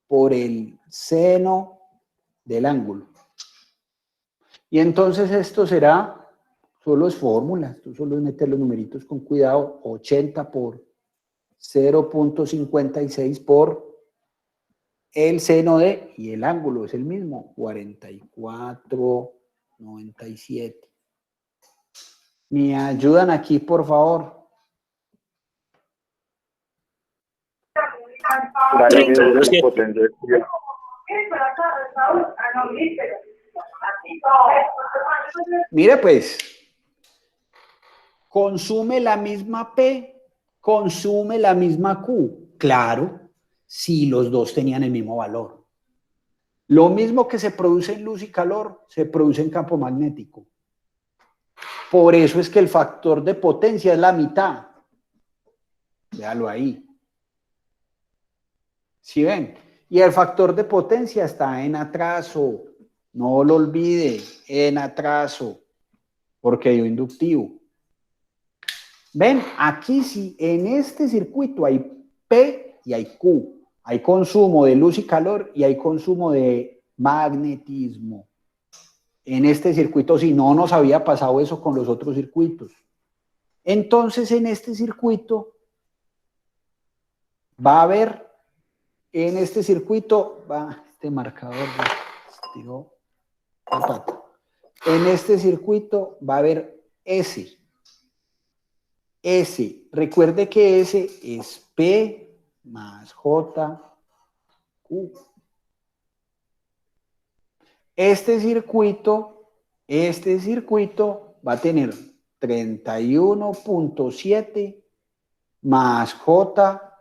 por el seno del ángulo. Y entonces esto será... Solo es fórmula, esto solo es meter los numeritos con cuidado, 80 por 0.56 por el seno de, y el ángulo es el mismo, 44.97. ¿Me ayudan aquí, por favor? Mire pues, consume la misma P, consume la misma Q. Claro, si los dos tenían el mismo valor. Lo mismo que se produce en luz y calor, se produce en campo magnético. Por eso es que el factor de potencia es la mitad. Véalo ahí. ¿Sí ven? Y el factor de potencia está en atraso. No lo olvide, en atraso, porque dio inductivo. ¿Ven? Aquí sí, en este circuito hay P y hay Q. Hay consumo de luz y calor y hay consumo de magnetismo. En este circuito sí, no nos había pasado eso con los otros circuitos. Entonces, en este circuito va a haber, en este circuito, este marcador estiró la pata. En este circuito va a haber S. S, recuerde que S es P más J, Q. Este circuito va a tener 31.7 más J,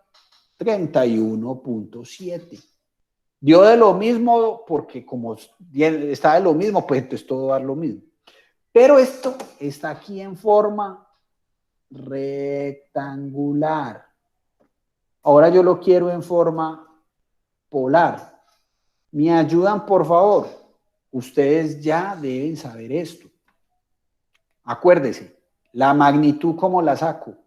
31.7. Dio de lo mismo porque como está de lo mismo, pues entonces todo va a dar lo mismo. Pero esto está aquí en forma rectangular. Ahora yo lo quiero en forma polar. ¿Me ayudan, por favor? Ustedes ya deben saber esto. Acuérdese, la magnitud, ¿cómo la saco?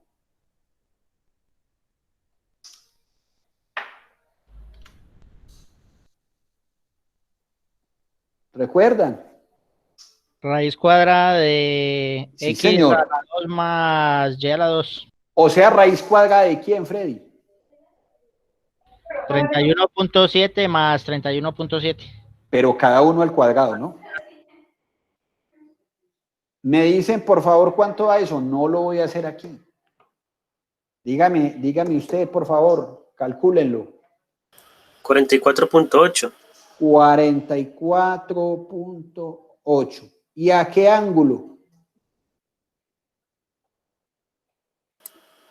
¿Recuerdan? Raíz cuadrada de Sí, X señor. a la 2 más Y a la 2. O sea, raíz cuadrada de quién, Freddy. 31.7 más 31.7. Pero cada uno al cuadrado, ¿no? Me dicen, por favor, ¿cuánto da eso? No lo voy a hacer aquí. Dígame usted, por favor, calcúlenlo. 44.8. 44.8. ¿Y a qué ángulo?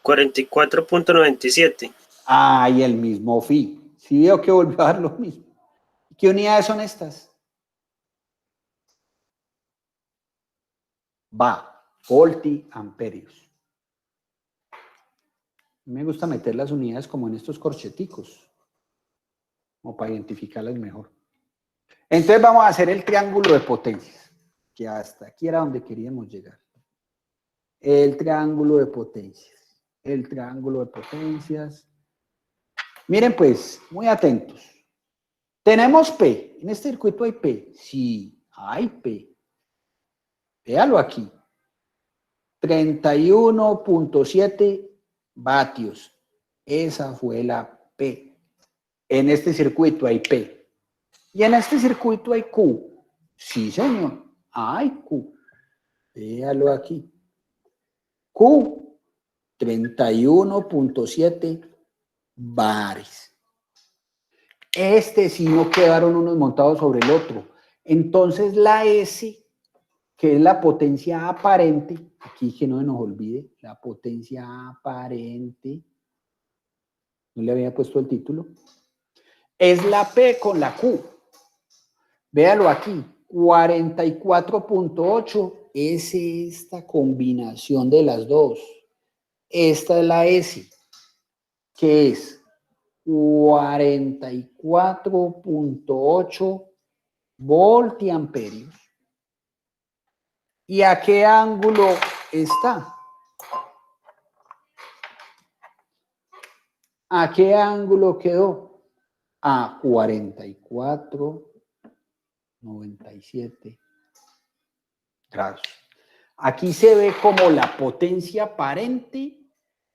44.97. Ah, y el mismo phi. Sí veo que volvió a dar lo mismo. ¿Qué unidades son estas? Voltiamperios. Me gusta meter las unidades como en estos corcheticos. como para identificarlas mejor. Entonces vamos a hacer el triángulo de potencias, que hasta aquí era donde queríamos llegar. El triángulo de potencias. El triángulo de potencias. Miren pues, muy atentos. Tenemos P. En este circuito hay P. Sí, hay P. Véalo aquí. 31.7 vatios. Esa fue la P. En este circuito hay P. Y en este circuito hay Q. Sí, señor. Hay Q. Véalo aquí. Q. 31.7 bares. Este sí no quedaron unos montados sobre el otro. Entonces la S, que es la potencia aparente, aquí que no se nos olvide, la potencia aparente, no le había puesto el título, es la P con la Q. Véalo aquí, 44.8 es esta combinación de las dos. Esta es la S, que es 44.8 voltiamperios. ¿Y a qué ángulo está? ¿A qué ángulo quedó? A 44.97 grados. Aquí se ve como la potencia aparente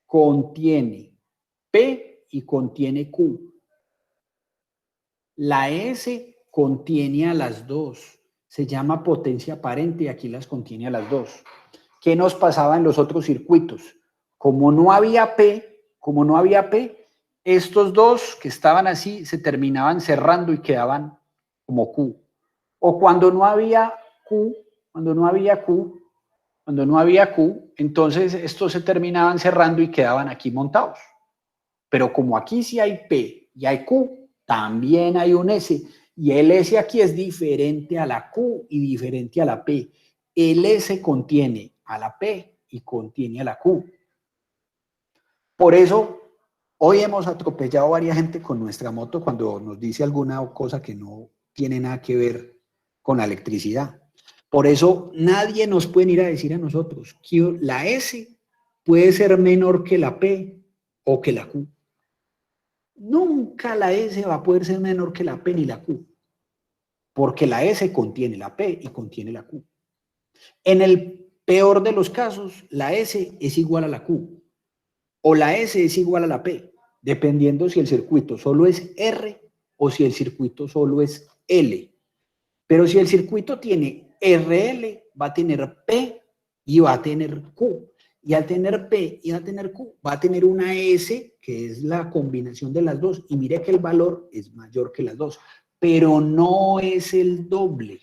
contiene P y contiene Q. La S contiene a las dos. Se llama potencia aparente y aquí las contiene a las dos. ¿Qué nos pasaba en los otros circuitos? Como no había P, estos dos que estaban así se terminaban cerrando y quedaban como Q. O cuando no había Q, entonces estos se terminaban cerrando y quedaban aquí montados. Pero como aquí sí hay P y hay Q, también hay un S. Y el S aquí es diferente a la Q y diferente a la P. El S contiene a la P y contiene a la Q. Por eso, hoy hemos atropellado a varias gente con nuestra moto cuando nos dice alguna cosa que no tiene nada que ver con la electricidad. Por eso, nadie nos puede ir a decir a nosotros que la S puede ser menor que la P o que la Q. Nunca la S va a poder ser menor que la P ni la Q, porque la S contiene la P y contiene la Q. En el peor de los casos, la S es igual a la Q, o la S es igual a la P, dependiendo si el circuito solo es R o si el circuito solo es L. Pero si el circuito tiene RL, va a tener P y va a tener Q. Y al tener P y va a tener Q, va a tener una S, que es la combinación de las dos. Y mire que el valor es mayor que las dos. Pero no es el doble.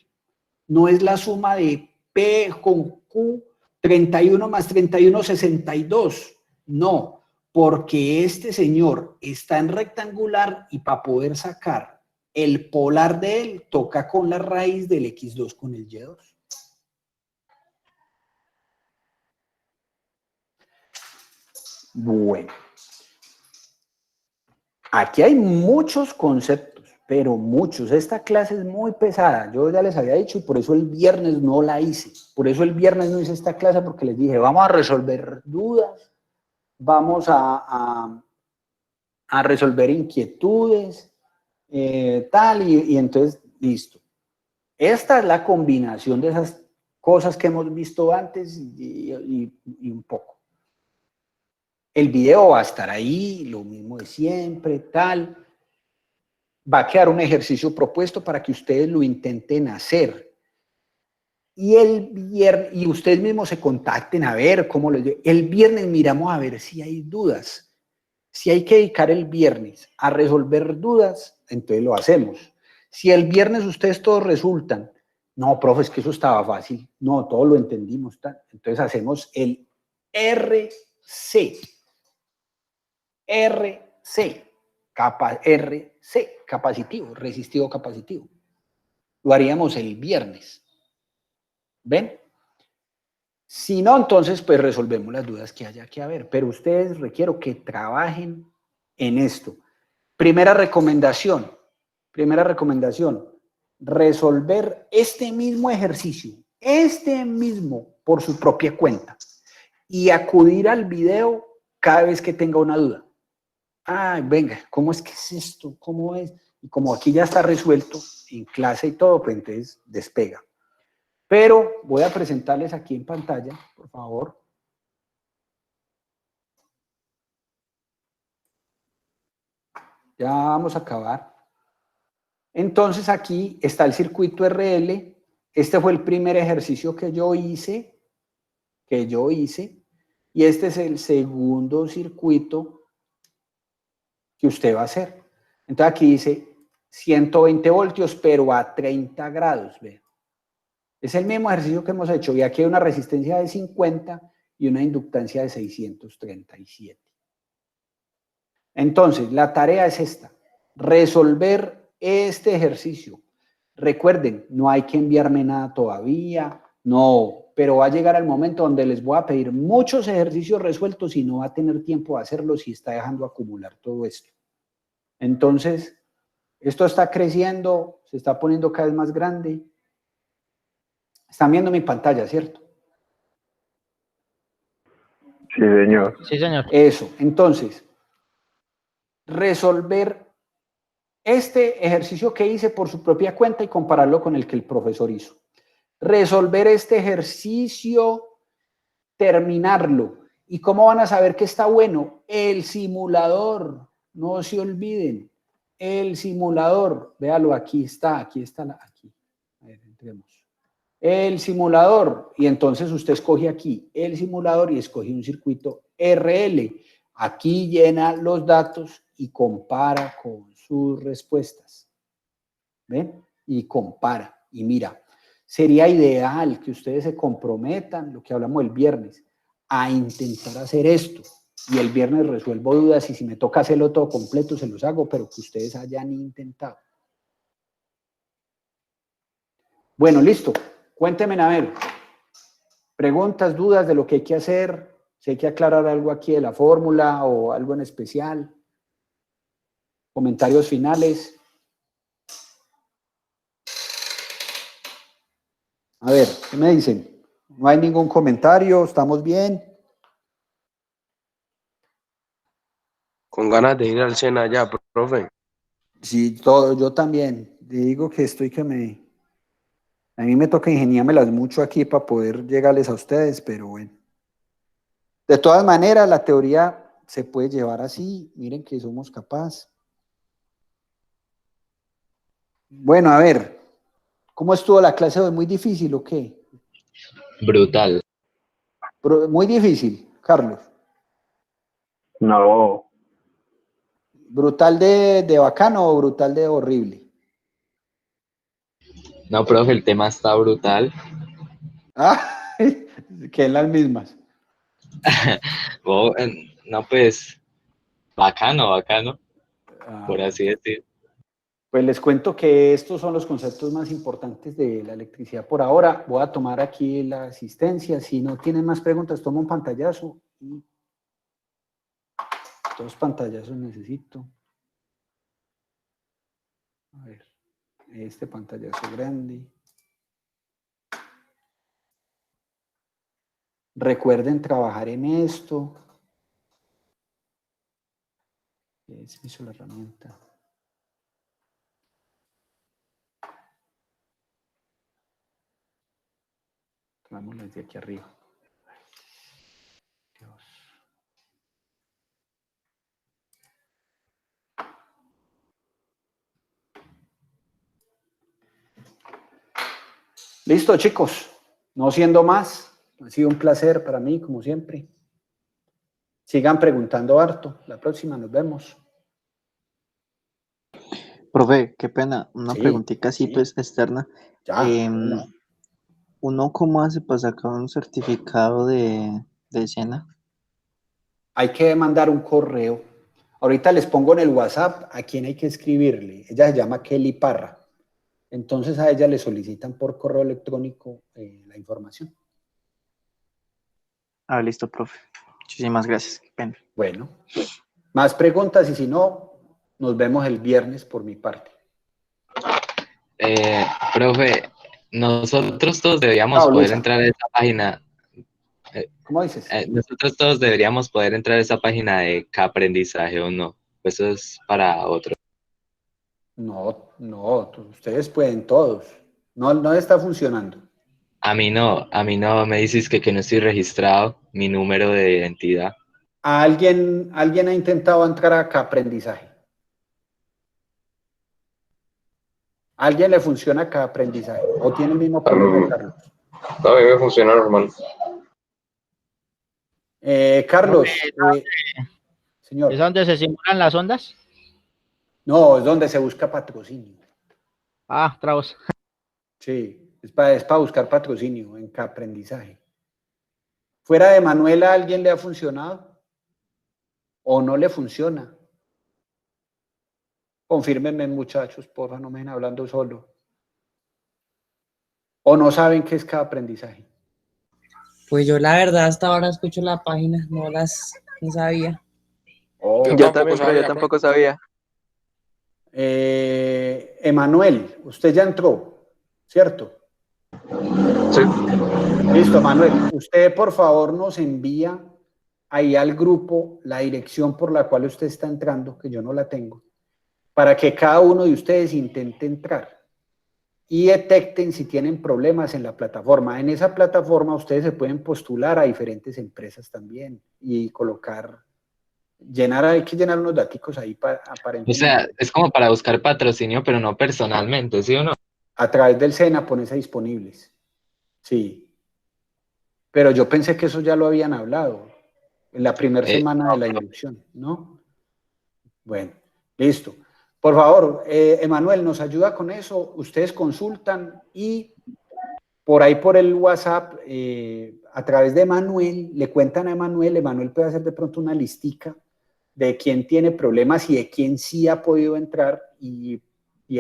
No es la suma de P con Q, 31 más 31, 62. No, porque este señor está en rectangular y para poder sacar el polar de él, toca con la raíz del X2 con el Y2. Bueno, aquí hay muchos conceptos, pero muchos. Esta clase es muy pesada. Yo ya les había dicho y por eso el viernes no la hice. Por eso el viernes no hice esta clase porque les dije, vamos a resolver dudas, vamos a resolver inquietudes, y entonces, listo. Esta es la combinación de esas cosas que hemos visto antes y un poco. El video va a estar ahí, lo mismo de siempre, tal. Va a quedar un ejercicio propuesto para que ustedes lo intenten hacer. Y el viernes, y ustedes mismos se contacten a ver cómo les digo. El viernes miramos a ver si hay dudas. Si hay que dedicar el viernes a resolver dudas, entonces lo hacemos. Si el viernes ustedes todos resultan, no, profe, es que eso estaba fácil. No, todos lo entendimos. Tal. Entonces hacemos el RC. RC, capacitivo, resistivo capacitivo. Lo haríamos el viernes. ¿Ven? Si no, entonces pues resolvemos las dudas que haya que haber. Pero ustedes requiero que trabajen en esto. Primera recomendación, Primera recomendación, resolver este mismo ejercicio, por su propia cuenta y acudir al video cada vez que tenga una duda. Ay, venga, ¿cómo es que es esto? ¿Cómo es? Y como aquí ya está resuelto en clase y todo, pues entonces despega. Pero voy a presentarles aquí en pantalla, por favor. Ya vamos a acabar. Entonces aquí está el circuito RL. Este fue el primer ejercicio que yo hice. Y este es el segundo circuito que usted va a hacer. Entonces aquí dice 120 voltios, pero a 30 grados. ¿Ve? Es el mismo ejercicio que hemos hecho. Y aquí hay una resistencia de 50 y una inductancia de 637. Entonces, la tarea es esta. Resolver este ejercicio. Recuerden, no hay que enviarme nada todavía. No, pero va a llegar el momento donde les voy a pedir muchos ejercicios resueltos y no va a tener tiempo de hacerlos y está dejando acumular todo esto. Entonces, esto está creciendo, se está poniendo cada vez más grande. Están viendo mi pantalla, ¿cierto? Sí, señor. Sí, señor. Eso, entonces, resolver este ejercicio que hice por su propia cuenta y compararlo con el que el profesor hizo. Resolver este ejercicio, terminarlo. ¿Y cómo van a saber que está bueno? El simulador, no se olviden. El simulador, véalo, aquí está. A ver, entremos. El simulador, y entonces usted escoge aquí el simulador y escoge un circuito RL. Aquí llena los datos y compara con sus respuestas. ¿Ven? Y compara. Y mira, sería ideal que ustedes se comprometan, lo que hablamos el viernes, a intentar hacer esto. Y el viernes resuelvo dudas y si me toca hacerlo todo completo, se los hago, pero que ustedes hayan intentado. Bueno, listo. Cuéntenme, a ver, preguntas, dudas de lo que hay que hacer, si hay que aclarar algo aquí de la fórmula o algo en especial. Comentarios finales. A ver, ¿qué me dicen? No hay ningún comentario, ¿estamos bien? Con ganas de ir al Sena ya, profe. Sí, todo, yo también. Digo que estoy que me... A mí me toca ingeniármelas mucho aquí para poder llegarles a ustedes, pero bueno. De todas maneras, la teoría se puede llevar así. Miren que somos capaces. Bueno, a ver. ¿Cómo estuvo la clase hoy? ¿Muy difícil o qué? Brutal. Muy difícil, Carlos. No, ¿Brutal de bacano o brutal de horrible? No, profe, el tema está brutal. Ah, que en las mismas. No, pues, bacano, Ah, por así decir. pues les cuento que estos son los conceptos más importantes de la electricidad por ahora. Voy a tomar aquí la asistencia. Si no tienen más preguntas, tomo un pantallazo. Y 2 pantallazos necesito. A ver, este pantallazo grande. Recuerden trabajar en esto. Es mi sola herramienta. Vámonos desde aquí arriba. Dios. Listo, chicos. No siendo más, ha sido un placer para mí, como siempre. Sigan preguntando harto. La próxima nos vemos. Profe, qué pena, una Sí, preguntita así pues externa. ya. ¿Uno cómo hace para sacar un certificado de SENA? Hay que mandar un correo. Ahorita les pongo en el WhatsApp a quién hay que escribirle. Ella se llama Kelly Parra. Entonces a ella le solicitan por correo electrónico la información. Ah, listo, profe. Muchísimas gracias. Qué pena. Bueno, más preguntas y si no, nos vemos el viernes por mi parte. Profe, nosotros todos deberíamos Chao, poder Luisa. entrar a esa página. ¿Cómo dices? Nosotros todos deberíamos poder entrar a esa página de K-aprendizaje o no. Eso es para otro. No, no, ustedes pueden todos. No, no está funcionando. A mí no, me dices que no estoy registrado, mi número de identidad. ¿Alguien ha intentado entrar a aprendizaje? ¿A alguien le funciona aprendizaje? ¿O tiene el mismo problema de Carlos? No, a mí me funciona normal. Carlos, señor. ¿Es donde se simulan las ondas? No, es donde se busca patrocinio. Ah, trabos. Sí, es para buscar patrocinio en aprendizaje. ¿Fuera de Manuela alguien le ha funcionado? ¿O no le funciona? Confírmenme, muchachos, porfa, no me ven hablando solo. ¿O no saben qué es aprendizaje? Pues yo la verdad hasta ahora escucho la página, no sabía. Oh, Yo también, pero yo tampoco sabía. Emanuel, usted ya entró, ¿cierto? Sí. Listo, Manuel. Usted, por favor, nos envía ahí al grupo la dirección por la cual usted está entrando, que yo no la tengo, para que cada uno de ustedes intente entrar y detecten si tienen problemas en la plataforma. En esa plataforma ustedes se pueden postular a diferentes empresas también y colocar, hay que llenar unos daticos ahí O sea, es como para buscar patrocinio, pero no personalmente, ¿sí o no? A través del SENA ponerse disponibles. Sí. Pero yo pensé que eso ya lo habían hablado en la primera semana de la inducción, ¿no? Bueno, listo. Por favor, Emanuel, nos ayuda con eso. Ustedes consultan y por ahí por el WhatsApp, a través de Emanuel, le cuentan a Emanuel. Emanuel puede hacer de pronto una listica de quién tiene problemas y de quién sí ha podido entrar y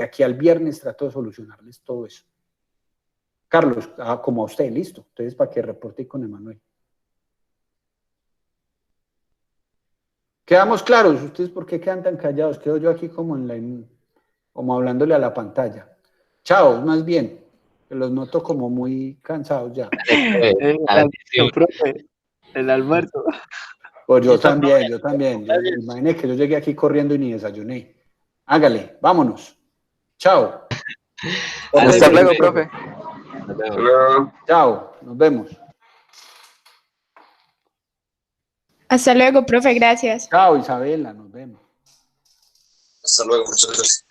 aquí al viernes trato de solucionarles todo eso. Carlos, como a usted, listo. Entonces, para que reporte con Emanuel. ¿Quedamos claros? ¿Ustedes por qué quedan tan callados? Quedo yo aquí como como hablándole a la pantalla. Chao, más bien. Que los noto como muy cansados ya. El almuerzo. Pues yo también. Imagínate que yo llegué aquí corriendo y ni desayuné. Hágale, vámonos. Chao. Hasta luego, profe. Chao, nos vemos. Hasta luego, profe, gracias. Chao, Isabela, nos vemos. Hasta luego, muchas gracias.